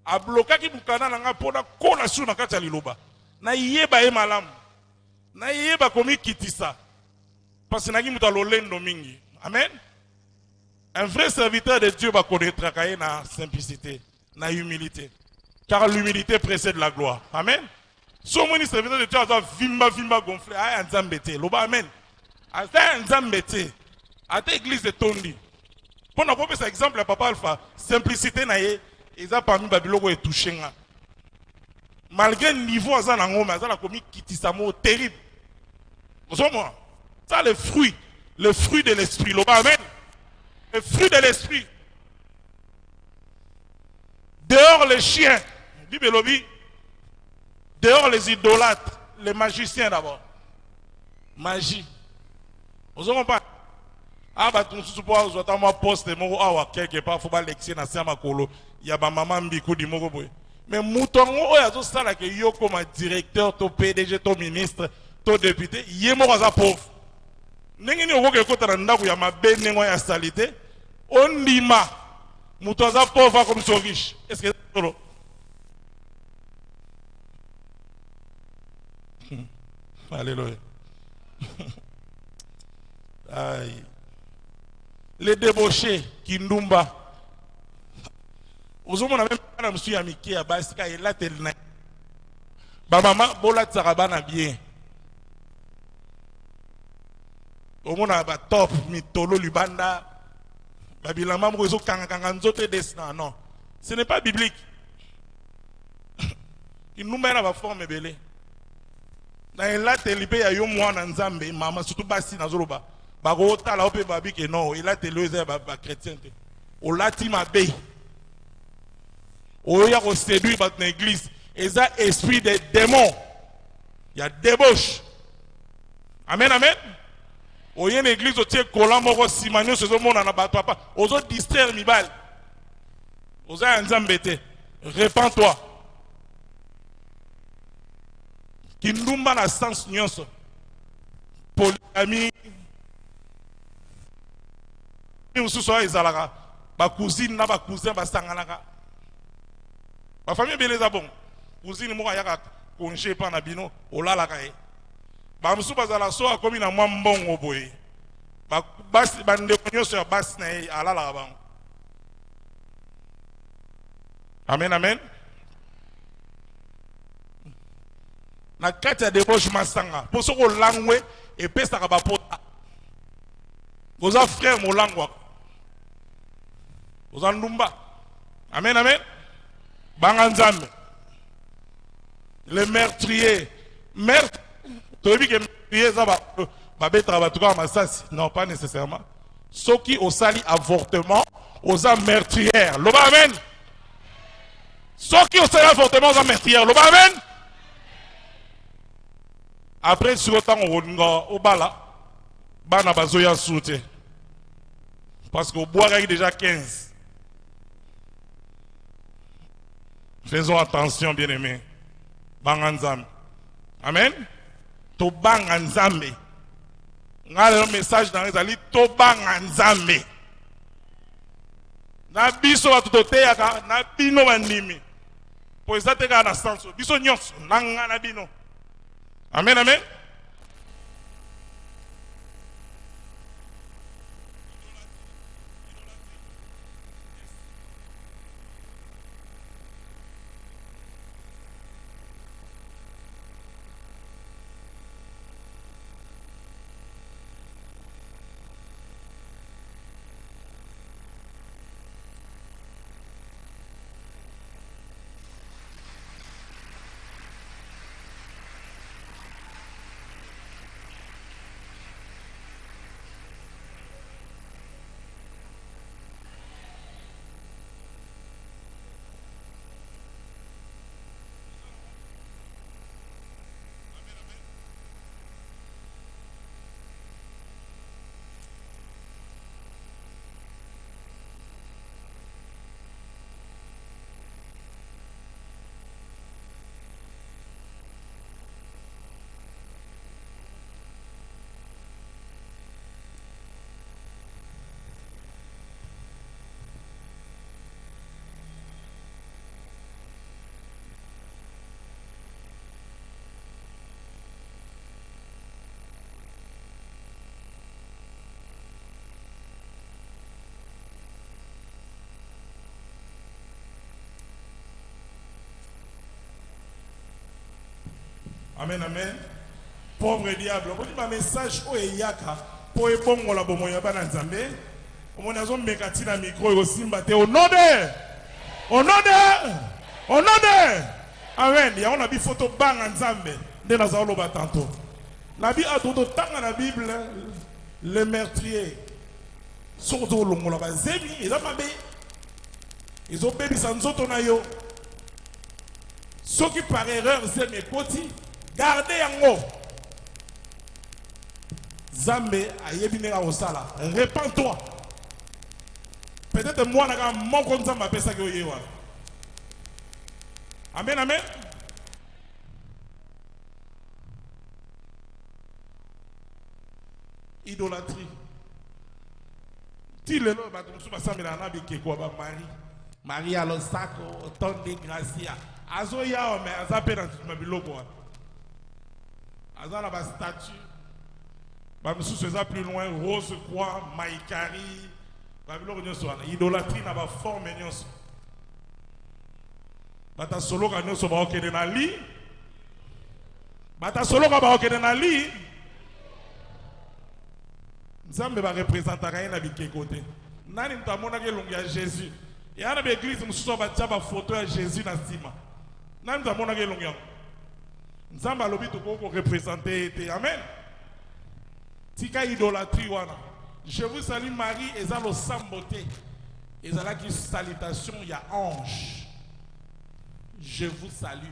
A bloqué qui mukanda na nga pona kola su na kati ya liloba. Na yeba e malamu. Na yeba komi kitisa. Parce que na ki muta lolendo mingi. Amen. Un vrai serviteur de Dieu va connaître na simplicité, na humilité. Car l'humilité précède la gloire. Amen. Si on est serviteur de Dieu, on vimba gonflé. Ah, nzambete. Loba amen. Ata nzambete. Ata église de Tondi. Pour nous prendre cet exemple, papa Alpha, simplicité na ye, ils ont parmi Babylone et touché. Malgré le niveau à Zanangoma, mais la commis kitisamo terrible. Vous savez moi, ça le fruit de l'esprit. Loba amen. Le fruit de l'esprit. Dehors les chiens. Bible lobby. Dehors les idolâtres. Les magiciens d'abord. Magie. Vous avez pas. Ah bah tout ce pouvoir vous attendez moi poste moi ah quelque part faut pas l'excès na sama kolo. Il y a ba maman mbiku di moko boy. Mais moutongo oya zo sala que yo comme directeur to PDG to ministre to député yé mo za pauvre. Ndenge ni okoke kota na ndaku ya mabe nengo ya salité on lima muto za pauvre comme so riche. Est-ce que solo Alléluia. Aïe. Les débauchés, Kindumba. Vous avez même pas monsieur Amiki à Baska et là tel na. Ba maman bola tsarabana bien. Au monde a top mitolo libanda. Babilama mrezo kanga nzote desna non. Ce n'est pas biblique. Kindumba na ba forme belé. Na là tel pe ya yo mwana nzambe mama surtout basi na zoloba. Bago tala ope babi que non, il a télévisé ba chrétien. O lati mabe. O ya ko séduire dans l'église. Et ça esprit des démons. Il y a débauche. Amen amen. O y a une église au tie kola moko simanyo ce monde na ba papa. Ozo distraire mibal. Ozo nzambete. Répands-toi. Kindumba na sens nyonso. Polygamie mususu ezalaka ba cousine na ba cousin basanganaka ba famille beleza bon cousine moko yaka congé pa na bino olalaka e ba mususu bazala so akomi na mwa mbongo boye ba basi bandeko nyonso ya basi na ye alalaka bango. Amen amen. Na kati ya débauche masanga po soko langwe epesaka bapota oza frère molangwa oza ndumba. Amen amen. Banganzambe les meurtriers meurtre toyebi ke meurtrier za babetaka bato kaka masasi non pas nécessairement soki osali avortement oza meurtrière loba amen. Soki osali avortement oza meurtrière loba amen. Après sur le temps au bala bana bazoya soute parce qu'au bois il y a déjà 15. Faisons attention bien aimés. Banganzam. Amen. To banganzambe. Ngale un message dans les ali to banganzambe. Na biso batutote yaka na bino bandimi. Po ça te ka na sens biso nyonso nanga na bino. Amen, amen. Amen, amen. Pauvre diable. On dit ma message au Eyaka. Pour ébongo la bomoya bananzambe. On a zone mekatina micro et aussi mbate. Au nom de. Au nom de. Au nom de. Amen. Il y a une photo bananzambe. De la zalo batanto. La Bible a tout autant dans la Bible. Les meurtriers. Surtout le monde là-bas. Zébi. Et là, ma bé. Ils ont bébi sanzoto na yo. Ceux qui par erreur c'est mes petits, gardez yango. Zambé a yebinera au sala. Répands-toi. Peut-être moi n'a mon comme ça m'appelle ça que yo. Amen, amen. Idolâtrie. Si le nom bateau sous basa melana bike quoi ba Marie. Marie a le sac autant de gracia. Azo ya mais azape dans ma biloko. Aza la ba statue. Ba monsieur ça plus loin rose croix maïkari. Ba biloko nyoso wana. Idolâtrie na ba forme nyoso. Bata solo ka nyoso ba okede na li. Bata solo ka ba okede na li. Nzambe va représenter rien na bike côté. Nani mtamona ke longi ya Jésus. Et à l'église mususu ba taba photo ya Jésus na sima. Nani mtamona ke longi ya. Nzambe alobi to ko représenter te. Amen. Tika idolâtrie wana. Je vous salue Marie et ça le samboté. Et ça là qui salutation il y a ange. Je vous salue.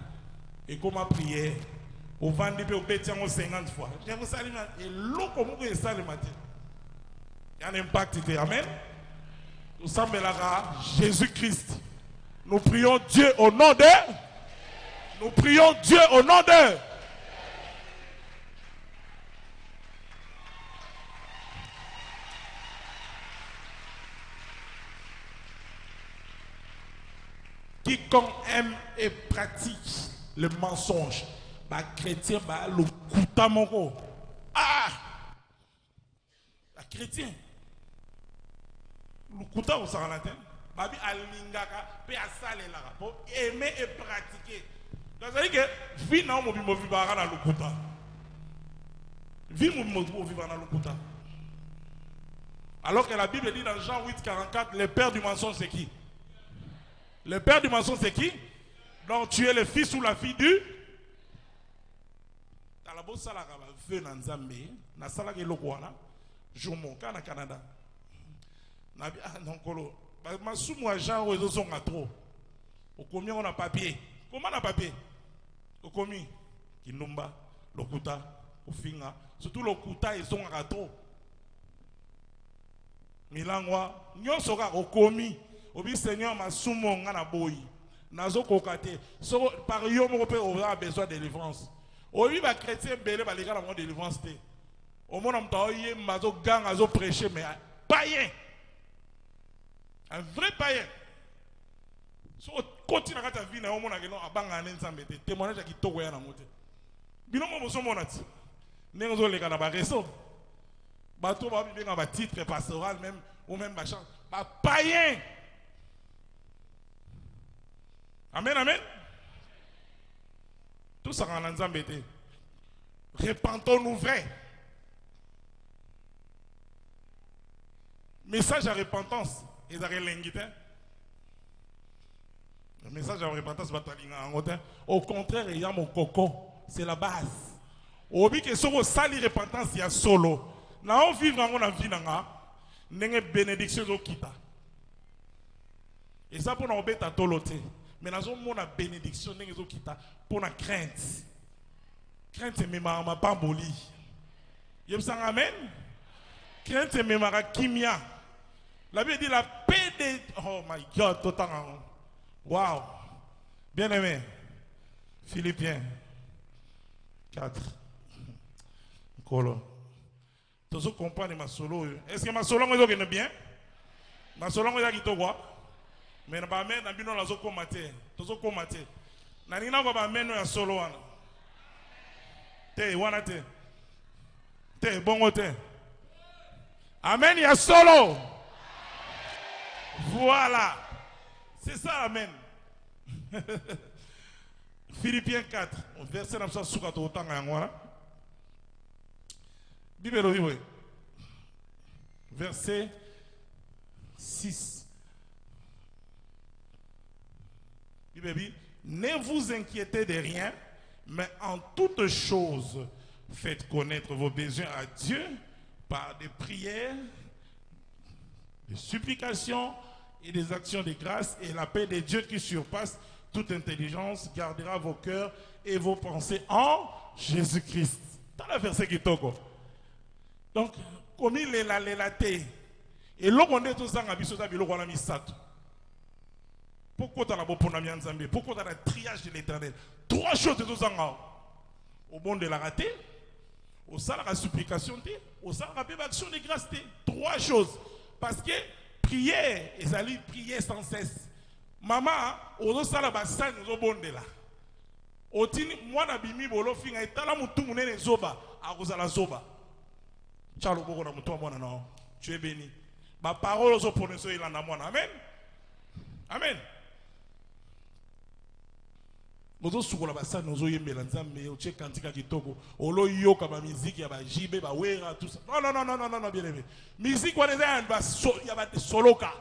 Et comment prier au vendredi au bétian 50 fois. Je vous salue et l'eau comme vous ça le matin. Il y a un impact. Amen. Nous sommes là, Jésus-Christ. Nous prions Dieu au nom de. Nous prions Dieu au nom de. Quiconque aime et pratique le mensonge, bah chrétien, bah le kouta moko. Ah! La chrétien. Le kouta au saralatin. Babi alingaka, pe asale la pour aimer et pratiquer. Donc ça veut dire que vie na mo bi mo vivara na le kouta. Vie mo vivara na le kouta. Alors que la Bible dit dans Jean 8:44, le père du mensonge c'est qui? Le père du mensonge c'est qui? Donc tu es le fils ou la fille du. Dans la bosse la feu dans Nzambe, na sala ke lokwana, jomo kana Canada. Na bi ah non kolo, ba masumu a Jean ozo songa trop. Au combien on a papier? Comment on a papier? Au combien? Kinumba, lokuta, ofinga, surtout lokuta ils sont à trop. Milangwa, nyonso ka okomi. Obi Seigneur ma sumo ngana boyi nazo kokate so par yo mo pe aura besoin de délivrance obi ba chrétien belé ba leka na mo délivrance té o mona mta oye mazo gang azo prêcher mais païen, un vrai païen. So continue à ta vie na o mona ke no abanga na nzambe té témoignage ki toko ya na moté bino mo so mona ti nenzo leka na ba réseau bato ba bi ba titre pastoral même ou même ba chant ba païen. Amen, amen. Tout ça en Nzambe. Repentons-nous vrai. Message à repentance. Et ça le message à repentance, au contraire, il y a mon coco. C'est la base. Au but que ce soit sali repentance, il y a solo. Là, on vit dans la vie, il y a une bénédiction au kita. Et ça pour nous embêter à toloté. Mais nous avons une bénédiction pour la crainte. Crainte, c'est même ma bamboli. Vous savez, amen? Crainte, c'est même ma kimia. La Bible dit la paix de. Oh my God, totalement. Wow. Bien aimé. Philippiens 4. Colo. Tous ceux qui comprennent ma solo. Est-ce que ma solo est bien? Ma solo est quoi? Mais na ba men na bino la zo komate tozo komate na nina ko ba meno ya solo wana te wana te bongo te amen ya solo voilà c'est ça amen. Philippiens 4 verset 9 suka to tanga yango Bible oui verset 6. Ne vous inquiétez de rien, mais en toutes choses, faites connaître vos besoins à Dieu par des prières, des supplications et des actions de grâce, et la paix de Dieu qui surpasse toute intelligence gardera vos cœurs et vos pensées en Jésus-Christ. Dans le verset qui toque. Donc, comme il est là, et l'on est tous en abisso d'abilo, mis sato. Pourquoi tu as la bonne pourquoi tu as le triage de l'éternel? Trois choses de tous en haut. Au bon de la raté, au sein de la supplication, au sein de la action de grâce. Trois choses. Parce que prier, ils allaient prier sans cesse. Maman, au sein de la bassin, nous avons bon de là. Au tini, moi, n'abimi bolo finga et tala mutu munene zoba, à cause de la zoba. Chalo boko na mutu amona non. Tu es béni. Ma parole aux opponents il en a moi. Amen. Amen. Bozo sukola basa nozo yembela nzambe oche kantika kitoko olo yoka ba musique ya ba jibe ba wera tout ça. Non bien aimé. Musique wa déjà ba ya ba soloka.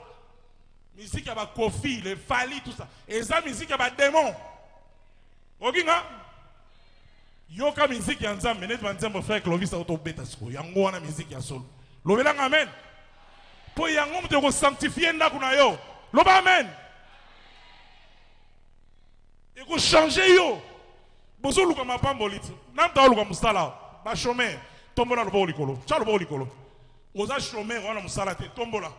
Musique ya ba kofi, les fali tout ça. Et ça musique ya ba démon. Okinga yoka musique ya nzambe net ba nzambe frère Clovis auto beta sko. Yango wana musique ya solo. Lobela amen. Po yango mte ko sanctifier ndako na yo. Loba amen. Et vous changez yo. Bozo luka mapamboliti. Nam ta luka musala. Ba chômeur. Tombola lo bolikolo. Cha lo bolikolo. Oza chômeur wana musala te tombola.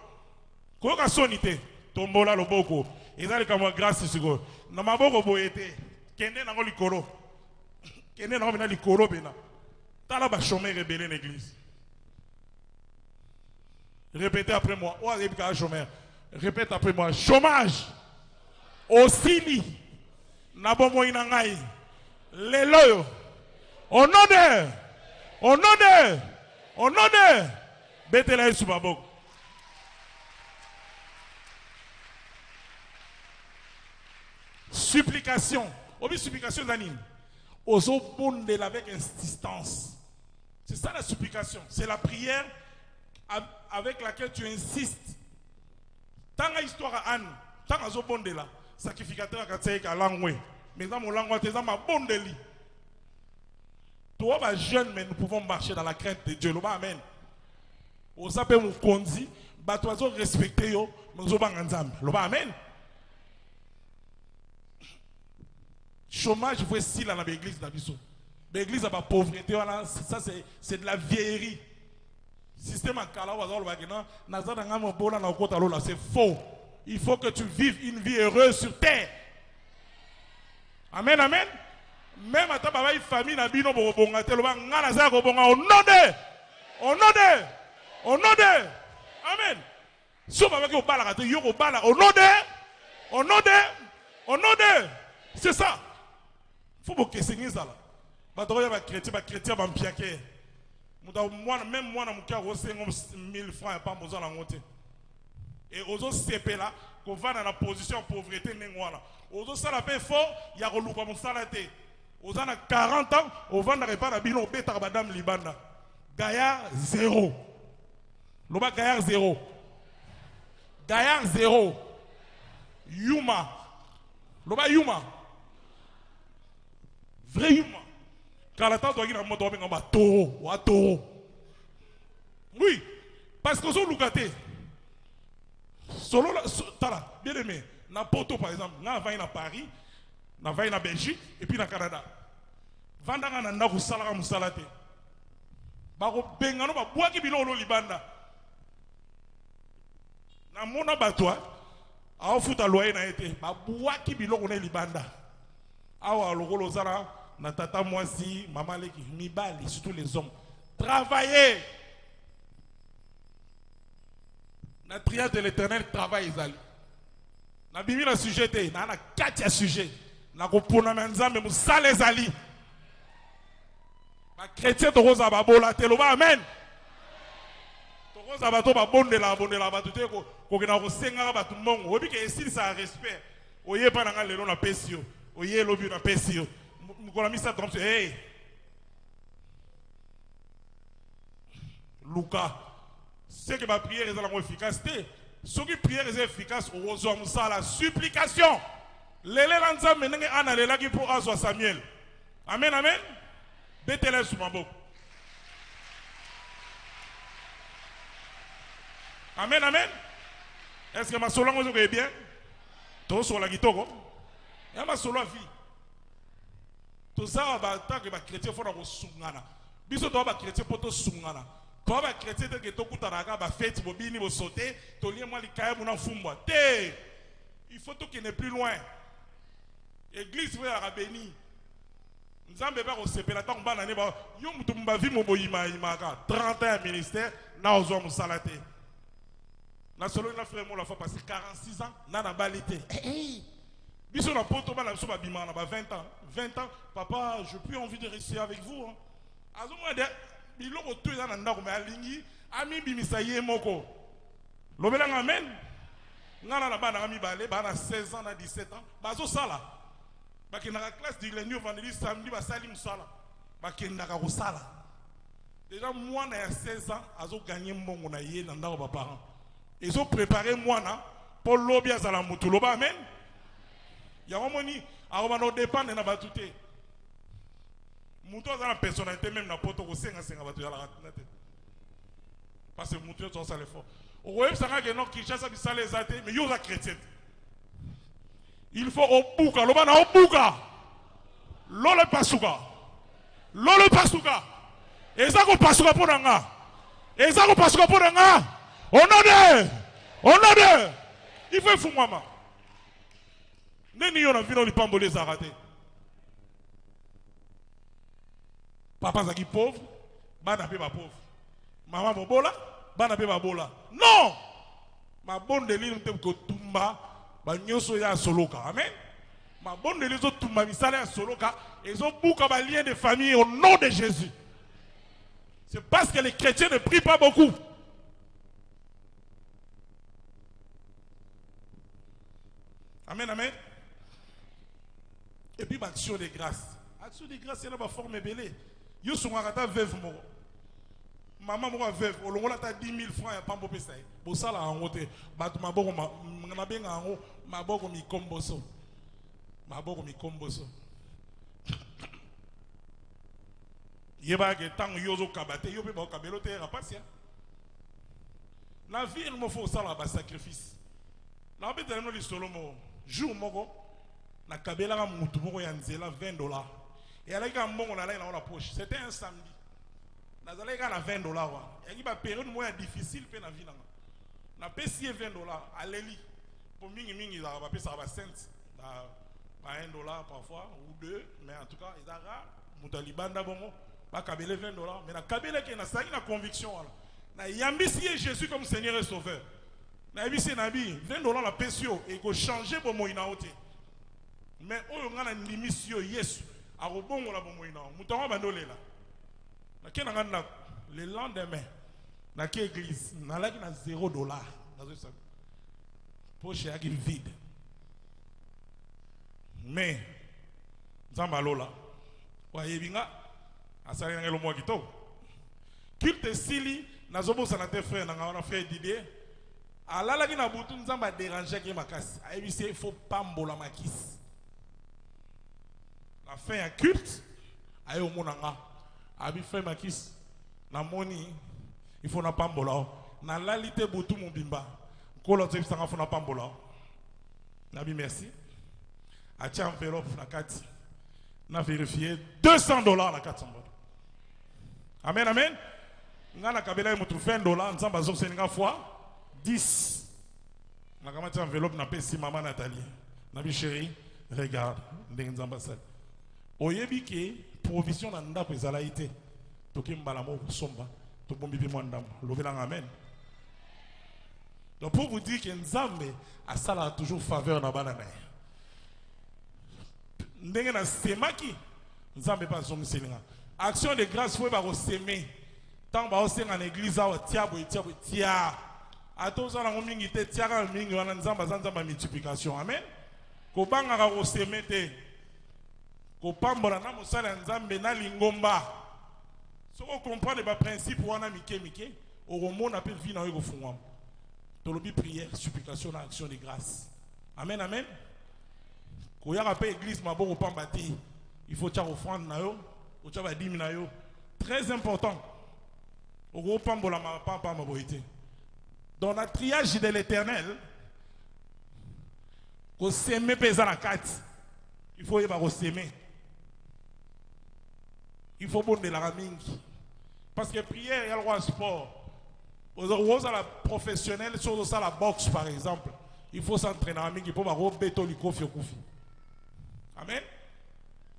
Ko ka sonité. Tombola lo boko. Ezali kama grâce siko. Na maboko boyete. Kende na ngolikolo. Kende na ngobina likolo bena. Tala ba chômeur rebelle l'église. Répétez après moi. Oh, répétez chômeur. Répète après moi. Chômage. Osili. Nabomo inangai. Leloyo. Au nom de Betela Subabok. Supplication. Obi supplication d'anime. Oso bondel avec insistance. C'est ça la supplication. C'est la prière avec laquelle tu insistes. Tant la histoire à Anne, tant à zo bondela. Sacrificateur à Katseka Langwe. Mais dans mon langue, c'est ma bonne délit. Toi, jeune, mais nous pouvons marcher dans la crainte de Dieu. Amen. On s'appelle mon condi. Toi, respecter yo. Nous sommes ensemble. Amen. Chômage, il faut essayer dans l'église d'Abisso. L'église a pas pauvreté. Ça, c'est de la vieillerie. Système en Kala, c'est faux. Il faut que tu vives une vie heureuse sur terre. Amen, amen. Même à ta famille, au nom de. Amen. Si on va au nom de. C'est ça. Il faut que c'est ça. Chrétien, même moi, je 1000 francs, pas besoin d'en monter. Et aux autres CP là, qu'on va dans la position de pauvreté, aux autres ça la paix fort, il y a relou comme ça la tête. Aux autres 40 ans, on va n'arriver pas à bilan bêta badam libanda. Gaillard 0. Loba Gaillard 0. Gaillard 0. Yuma. Loba Yuma. Vrai Yuma. Quand la tante doit dire à moi, on va taureau. Ou à taureau. Oui. Parce que sont loukaté. Solo tala, bien aimé, na Porto par exemple, na va à Paris, na va à Belgique et puis na Canada. Vandanga na ndaku salaka musalate. Bako bengano ba boaki bilolo libanda. Na mona batwa, a futa loyer na été, ba boaki bilolo na libanda. Awa lokolo zara na tata mwasi, maman leki, mibali surtout les hommes. Travailler. La triade de l'éternel travail Isali. Na bimi la sujet te, na 4 sujets. Na ko pona manzambe mu sale Isali. Ma chrétien to roza babola te lo ba amen. To roza bato ba bondela bato te ko kina ko senga ba tout mongo. Obi ke esi ça respect. Oye pa na lelo na pesio. Oye lobi na pesio. Mu ko la misa comme ça. Hey. Luca ce que ma prière est la efficacité. Ce qui prière est efficace, aux hommes, ça la supplication. L'élélanza menenge ana lelaki pour Azwa Samuel. Amen, amen. Betele sous ma boque. Amen, amen. Est-ce que ma solo est bien? Tout sur la guitare. Il y a ma solo vie. Tout ça, tant que les chrétiens font un sungana. Biso to ba chrétien poto sungana. To ba chrétien te to kutaraga ba fête bobini bo sauter, to lien moi likaya muna fumbwa. Te. Il faut tout qu'il n'est plus loin. Église frère a béni. Nzambe ba ko sepela ta ngba na ne ba yo mutu mba vi mo boyima imaka 31 ministère na ozo musalate. Na solo na frère mo la fois passé 46 ans na na balité. Biso na poto ba na so ba bima na ba 20 ans. 20 ans, papa, je n'ai plus envie de rester avec vous. Azuma de biloko tu na ndako me alingi ami bimisa ye moko. Lobela amen. Ngana na bana mi balé bana 16 ans na 17 ans. Bazo sala. Ba ki na classe de lundi vendredi samedi ba sali musala. Ba ki ndaka ko sala. Déjà moi na 16 ans azo gagner mbongo na ye na ndako ba parents. Ils ont préparé moi na pour lobia za la mutu loba amen. Ya homoni alors on dépend de la batute. Mouton a la personnalité même na poto ko senga batu ya la ratinate. Parce que mouton ça le fort. Au web ça que non Kinshasa bi sale zate mais yo za chrétien. Il faut au buka, lo bana au buka. Lole pasuka. Lole pasuka. Eza ko pasuka pona nga. Eza ko pasuka pona nga. Onode. Onode. Il faut fou mama. Neni yon a vu dans les pambolés arrêtés. Papa zaki pauvre, bana pe ba pauvre. Maman bobola, bana pe ba bola. Non! Ma bonne délire n'était que tumba, ba nyoso ya soloka. Amen. Ma bonne délire zo tumba misale ya soloka, ils ont beaucoup de liens de famille au nom de Jésus. C'est parce que les chrétiens ne prient pas beaucoup. Amen, amen. Et puis, action de grâce. Action de grâce, c'est la forme belée. Yo sont en veuve. Maman, moi, veuve. Au long de 10 000 francs, il n'y a pas de pesa. Pour ça, là, en haut, ma bogo, ma bogo, mi comboso. Ma bogo, mi comboso. Yeba, que tant yozo kabate, yo pe ba kabelo te rapacia. La vie, il me faut ça, là, sacrifice. La vie, il me faut solo, jour, mogo. Na kabela ka mutu moko ya nzela $20 et alaka mbongo na la na poche. C'était un samedi na zalaka na $20 wa yangi ba période moya difficile pe na vie na pesi $20 aleli pour mingi za ba pesa ba cents na ba $1 parfois ou 2 mais en tout cas izara mutalibanda bongo ba kabele $20 mais na kabela ke na saki na conviction wala na yambisi Jésus comme Seigneur et Sauveur na yambisi nabi $20 la pesio et ko changer pour mo inaote. Mais on a une mission yes à rebondir la bombe ina mutango bandolela na kena ngana le lendemain na ke église na la na $0 dans ça poche ya qui vide mais nzamba lola wa yebinga asali ngelo mo kito culte sili na zobo sana te frère na ngana frère Didier alala ki na butu nzamba déranger ki makasi ayebisi faut pambola makisi. La fin à culte, aïe au monanga, abi fait makis, na moni, il faut na pambola, na lalité boutou mon bimba, kolo te sanga faut na pambola, nabi merci, atia enveloppe na kati, na vérifié $200 na 400. Amen amen, nga na kabela y mutu $20, nzamba zo seninga fois 10, na kamati enveloppe na pesi maman Nathalie, nabi chérie, regarde, ndenge nzamba sali. Oyebi ke provision na ndako ezala ite toki mbala mo somba to bombi bi mwandam lobela amen. Donc pour vous dire que Nzambe a sala toujours faveur na bana na ndenge na semaki Nzambe pas zomi selinga action de grâce faut ba ko semer tant ba o senga en église a tiabo tia atoza na mingi te tia ka mingi wana Nzamba Nzamba multiplication amen ko banga ka ko semer te ko pambola na mosala Nzambe na lingomba soko comprendre ba principe wana mike o romona pe vie na yo ko fungwa tolobi prière supplication na action de grâce amen amen ko ya pe église maboko pambati il faut tia offrande na yo o tia ba 10 na yo très important o go pambola ma papa maboité dans la triage de l'Éternel Ko s'aimer pesa na kati. Il faut y avoir s'aimer. Il faut bon de la mingi. Parce que prière, il y a le roi sport. Aux à la professionnelle, sur ça la boxe par exemple. Il faut s'entraîner en mingi pour avoir béton du kofi. Amen.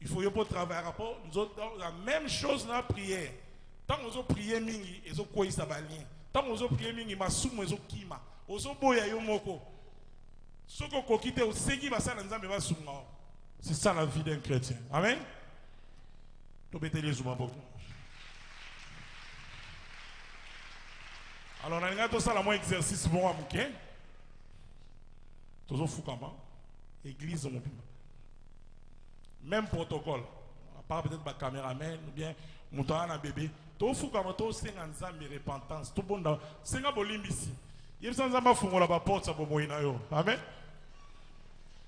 Il faut y travailler rapport. Nous autres, la même chose dans la prière. Tant que nous prions mingi, ils ont quoi ils savent lien. Tant que nous prions mingi, masumo ils ont kima. Ozo boya yo moko. Soko kokite o segi basa na nzambe ba sunga. C'est ça la vie d'un chrétien. Amen. To beteli zuma beaucoup. Alors on a tout ça la moins exercice bon à mouké. Toujours fou comment. Église mon pima. Même protocole. À part peut-être ma caméraman ou bien mon temps à bébé. Tout fou comment tout c'est en nzambe repentance. Tout bon dans c'est un bolimbisi. Il y a un peu de porte ça pour moi. Amen.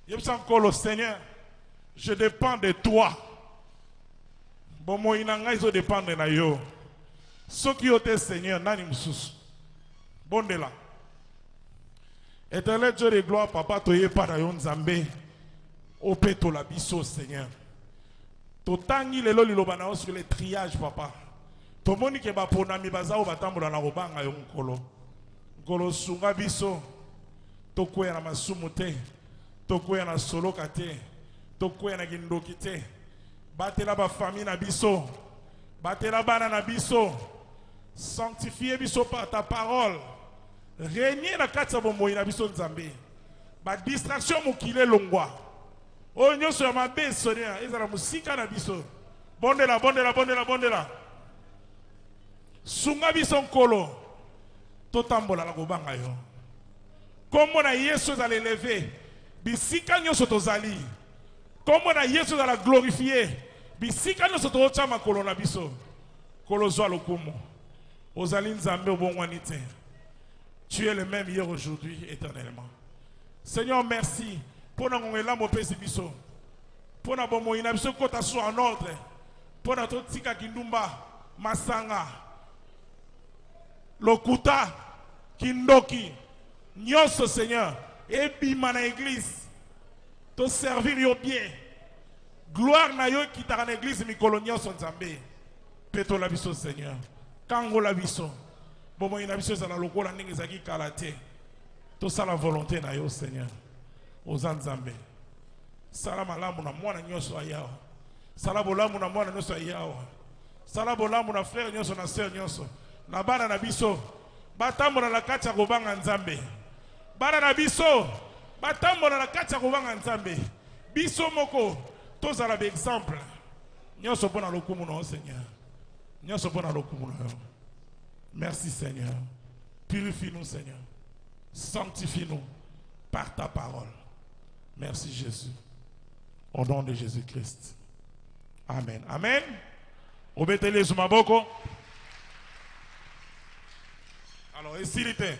Il y a encore le Seigneur. Je dépends de toi. Bon moi ils dépendent de yo. Ceux qui ont été Seigneur, nani msous. Bon de là. Éternel Dieu de gloire, papa, toye para yon Nzambe. Opeto la biso Seigneur. Totangi lelo lilobana sur les triages papa. Tomoni ke ba ponami bazao batambola na robanga yon kolo. Golo sunga biso tokwea na masumu te tokwea na soloka te tokwea na gindoki te batela ba famille na biso batela bana na biso sanctifier biso par ta parole régner na kati ya bomoi na biso Nzambe ba distraction mokile longwa o nyonso ya mabe Seigneur ezala musika na biso bondela sunga biso nkolo totambola la kobanga yo comme na Yesu za l'élever bisika nyonso tozali comme na Yesu za la glorifier bisika nyonso tocha makolo na biso kolo zwa lokumu ozali Nzambe obongwani te. Tu es le même hier aujourd'hui éternellement. Seigneur merci pour na ngongela mopesi biso pour na bomo ina biso kota so en ordre pour na totika kindumba masanga Lokuta, Kindoki, Nyos Seigneur, et bima na église, te servir yo bien. Gloire na yo qui t'a en église, mi colonios en Zambé. Peto la biso Seigneur. Kango la biso. Bomo ina biso za la loko la ningi zaki kalate. To sa la volonté na yo Seigneur. Ozan Zambé. Salama lamu na mwana nyoso ayawa. Salabo lamu na mwana nyoso ayawa. Salabo lamu na frère nyoso na sœur nyoso. Na bana na biso batambola la kati ya kobanga Nzambe bana na biso batambola la kati ya kobanga Nzambe biso moko tozala ba exemple nyonso pona lokumu na Seigneur nyonso pona lokumu na yo. Merci Seigneur, purifie-nous Seigneur, sanctifie-nous par ta parole. Merci Jésus, au nom de Jésus-Christ. Amen. Amen. Obetele sumaboko. Alors, et s'il était,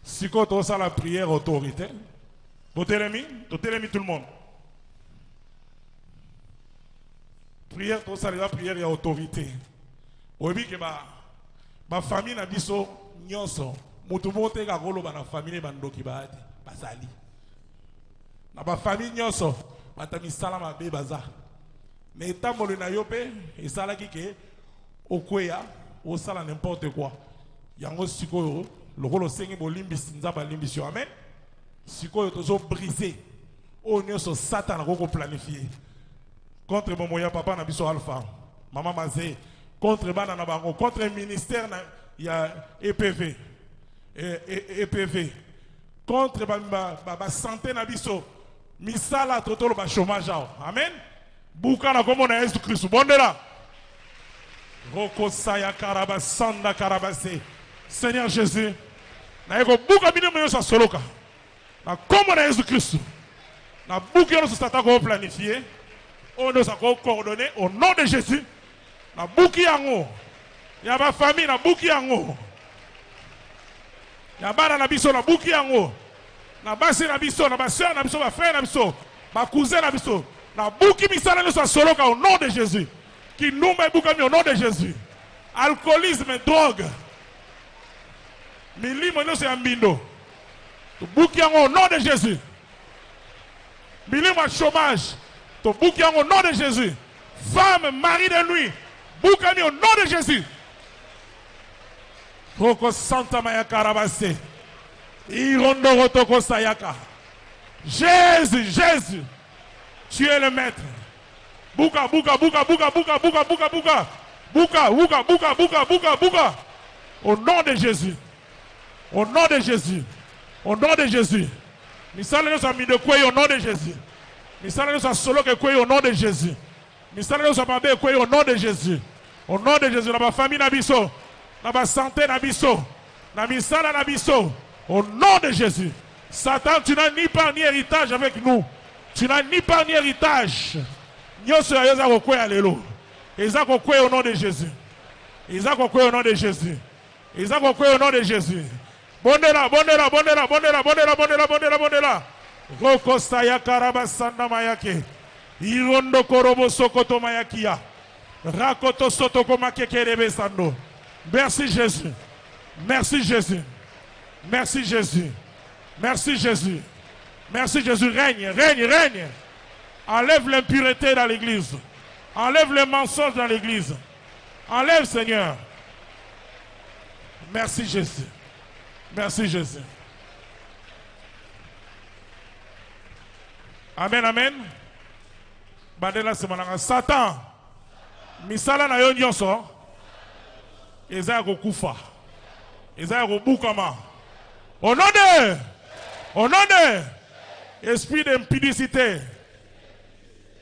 si quand on a la prière autorité, vous télémi tout le monde. Prière, tout ça, la prière et autorité. Vous voyez que ma famille n'a dit ça, nyonso, mutumote ka golo ba na famille bandoki ba basali. Na ba famille nyonso, batami salama be baza. Mais tamolo na yope, et sala ki ke okweya, o sala n'importe quoi. Yango sikoyo lokolo sengi bolimbisi nzaba limbisi amen sikoyo tozo briser o nyonso Satan ko planifier contre momoya papa na biso alpha mama mazé contre bana na bango contre ministère na ya EPV EPV contre ba santé na biso misala totolo ba chômage amen buka na komo na Yesu Christ bondela roko saya karabasanda karabase. Seigneur Jésus, na eko buka bino moyo sa soloka. Na comme na Jésus Christ. Na buka no Satan ko planifier, on nous a coordonné au nom de Jésus. Na buki yango. Ya ba famille na buki yango. Ya bana na biso na buki yango. Na basi na biso, na ba sœur na biso, ba frère na biso, ba cousin na biso. Na buki misala no sa soloka au nom de Jésus. Qui nous met buka mi au nom de Jésus. Alcoolisme, drogue. Milimo no se ambindo. Buki yango au nom de Jésus. Bilima chômage. To boukian au nom de Jésus. Femme, mari de nuit. Boukani au nom de Jésus. Roko Santa Maya Karabase. Irondo Rotoko Sayaka. Jésus, Jésus. Tu es le maître. Bouka, bouka, bouka, bouka, bouka, bouka, bouka, bouka. Bouka, bouka, bouka, bouka, bouka, bouka. Au nom de Jésus. Au nom de Jésus. Au nom de Jésus. Nous allons nous amener de quoi au nom de Jésus. Nous allons nous solo que quoi au nom de Jésus. Nous allons nous amener quoi au nom de Jésus. Au nom de Jésus. La famille Nabiso. La santé Nabiso. La misala Nabiso. Au nom de Jésus. Satan, tu n'as ni part ni héritage avec nous. Tu n'as ni part ni héritage. Ils ont quoi au nom de Jésus. Ils ont quoi au nom de Jésus. Ils ont quoi au nom de Jésus. Bondela, bondela, bondela, bondela, bondela, bondela, bondela, bondela. Roko saya karabasanda mayake. Irondo korobo sokoto mayakia. Rakoto sotoko makekerebe sando. Merci Jésus. Merci Jésus. Merci Jésus. Merci Jésus. Merci Jésus. Règne, règne, règne. Enlève l'impureté dans l'église. Enlève les mensonges dans l'église. Enlève, Seigneur. Merci Jésus. Merci Jésus. Amen, amen. Badela semananga. Satan. Misala na yo nyonso. Eza ko kufa. Eza ko bukama. Au nom de esprit d'impudicité.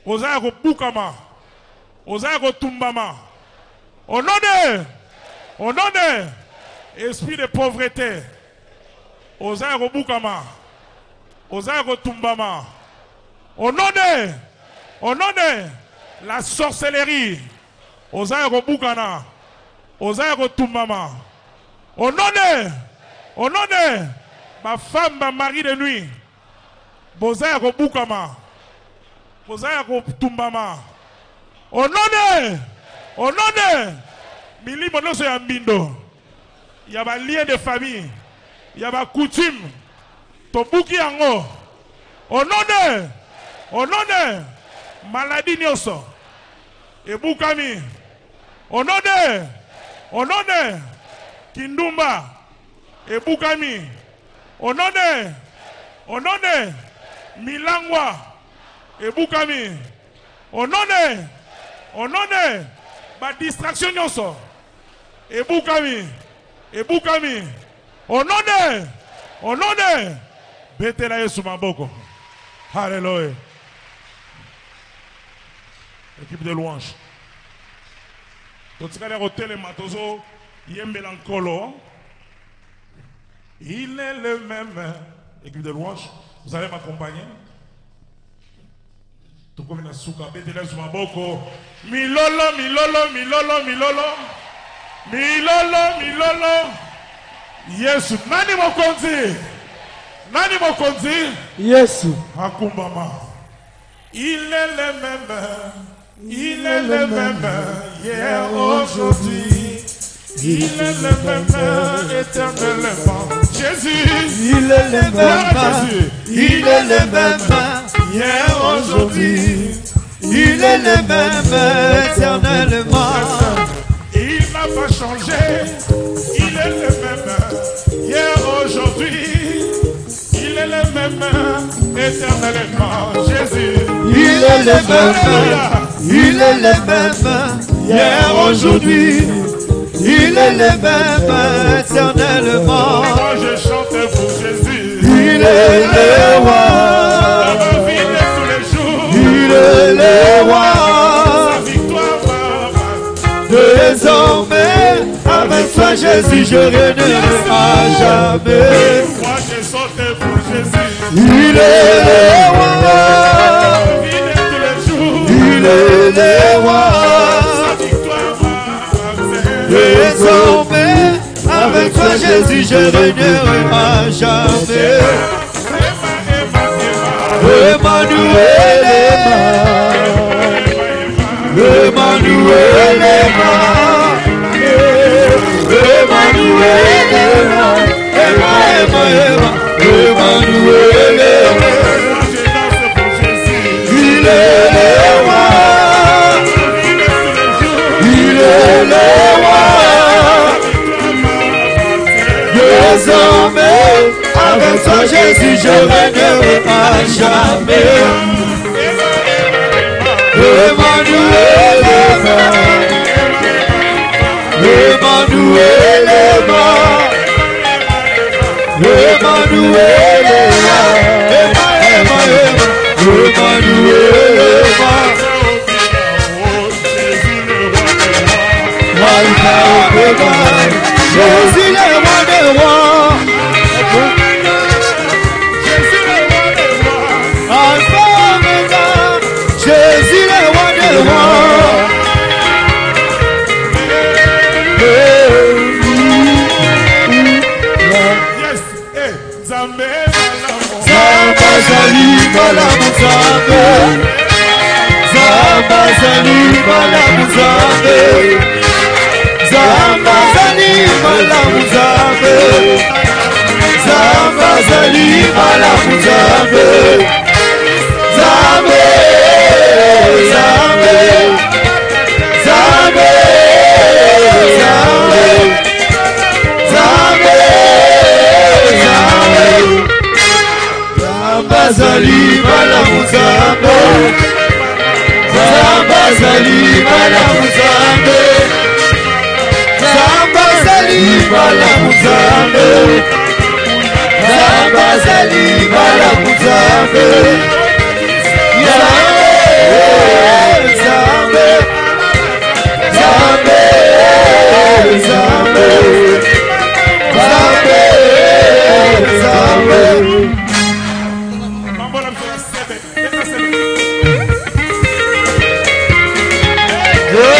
Oza ko bukama. Oza ko tumbama. Au nom de esprit de pauvreté. Oza ko bukama. Oza ko tumbama. Au nom de la sorcellerie. Oza ko bukana. Oza ko tumbama. Au nom de ma femme, ma mari de nuit. Boza ko bukama. Boza ko tumbama. Au nom de Mili Monoso Yambindo. Il y a un lien de famille. Il y a une coutume. Tobuki Ango. Au nom de maladie Nyoso. Et Boukami. Au nom de Kindumba. Et Boukami. Au nom de Milangwa. Et Boukami. Au nom de ma distraction Nyoso. Et Boukami. Et Boukami. Au nom de Betela Yesu Maboko. Alléluia. Équipe de louange. Donc, tu as hôtel et matozo, Yembelankolo. Il est le même. Équipe de louange, vous allez m'accompagner. Tout comme une souka, Betela Yesu Maboko. Milolo, milolo, milolo, milolo. Milolo, milolo. Yesu, nani mokonzi? Nani mokonzi? Yesu. Akumbama. Il est le même. Il est le même. Hier, aujourd'hui. Il est le même. Éternellement. Jésus. Il est le même. Il est le même. Hier, aujourd'hui. Il est le même. Éternellement. Il n'a pas changé. Il est le même. Hier, aujourd'hui. Il est le même. Éternellement. Jésus. Il est le même. Il est le même. Hier, aujourd'hui. Il est le même. Éternellement. Moi, je chante pour Jésus. Il est le roi. Dans ma vie de tous les jours. Il est le roi. Sa victoire. Désormais, avec toi Jésus, je régnerai à jamais. Moi j'ai sauté pour Jésus. Il est le roi. La vie de tous les jours. Il est le roi. Sa victoire. Désormais, avec toi Jésus, je régnerai à jamais. Emmanuel est Emmanuel est Emmanuel est Emmanuel est je régnerai à jamais. Emmanuel est mort. Emmanuel est mort. Emmanuel est mort. Emmanuel est mort. Alpha Omega, Jésus le roi des rois. Alpha Omega, Jésus le roi des rois. Yes, hey, Zambé, Zamba Zali Malamu Zambe. Zamba Zali Malamu Zambe. Zamba Zali Malamu Zambe. Zamba Zali Malamu Zambe. Zambe, Zambe, Zambe, Zambe, Zambe, Zambe. Zamba Zali Malamu Zambe. Zamba Zali Malamu Zambe. Zamba Zali Malamu Zambe. Zamba Zali Malamu Zambe. Zambe, Zambe, Zambe, Zambe, Zambe.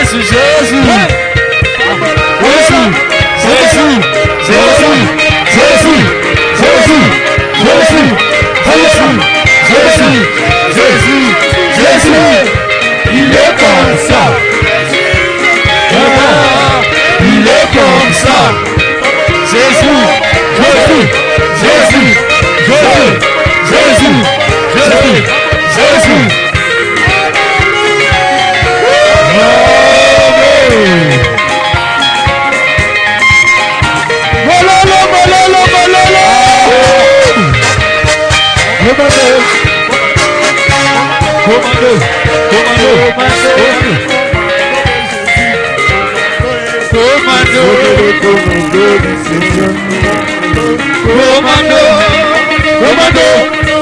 Jésus, Jésus, Jésus, Jésus, Jésus, Jésus, Jésus, Jésus, Jésus, Jésus, Jésus, il est comme ça. Il est comme ça. Jésus, Jésus, Jésus, Jésus, Jésus, Jésus, Jésus. Mololo, mololo, mololo. Commando, commando,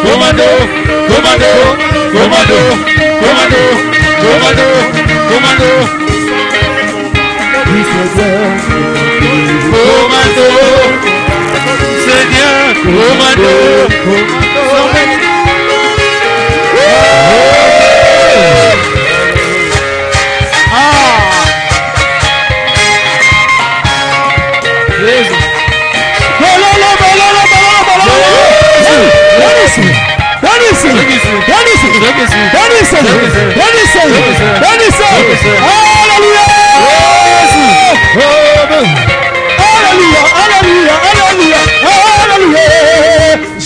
commando, commando, commando, commando, commando, commando, commando, commando, commando. Commando, Seigneur, commando,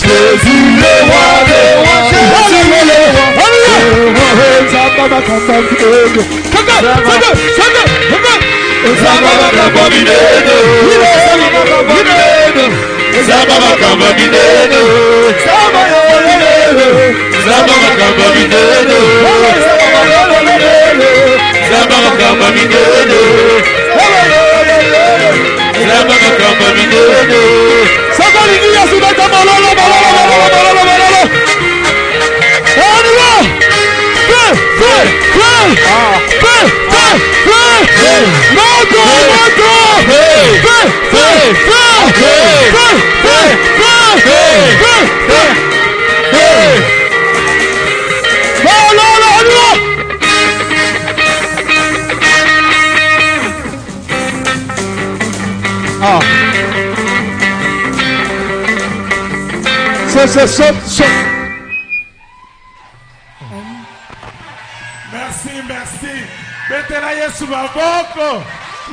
Jésus le roi des rois, Jésus le Merci, merci. Betela Yesu baboko.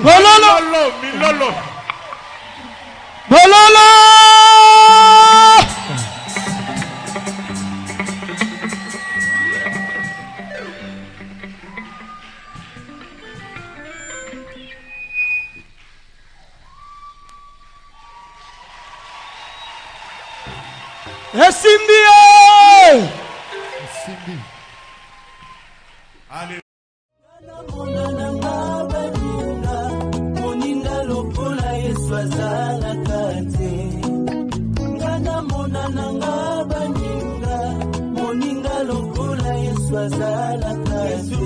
Mololo, Milolo. mololo. Esimbi. Allez.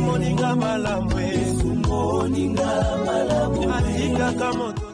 Moninga malamu, moninga malamu, atika kamoto.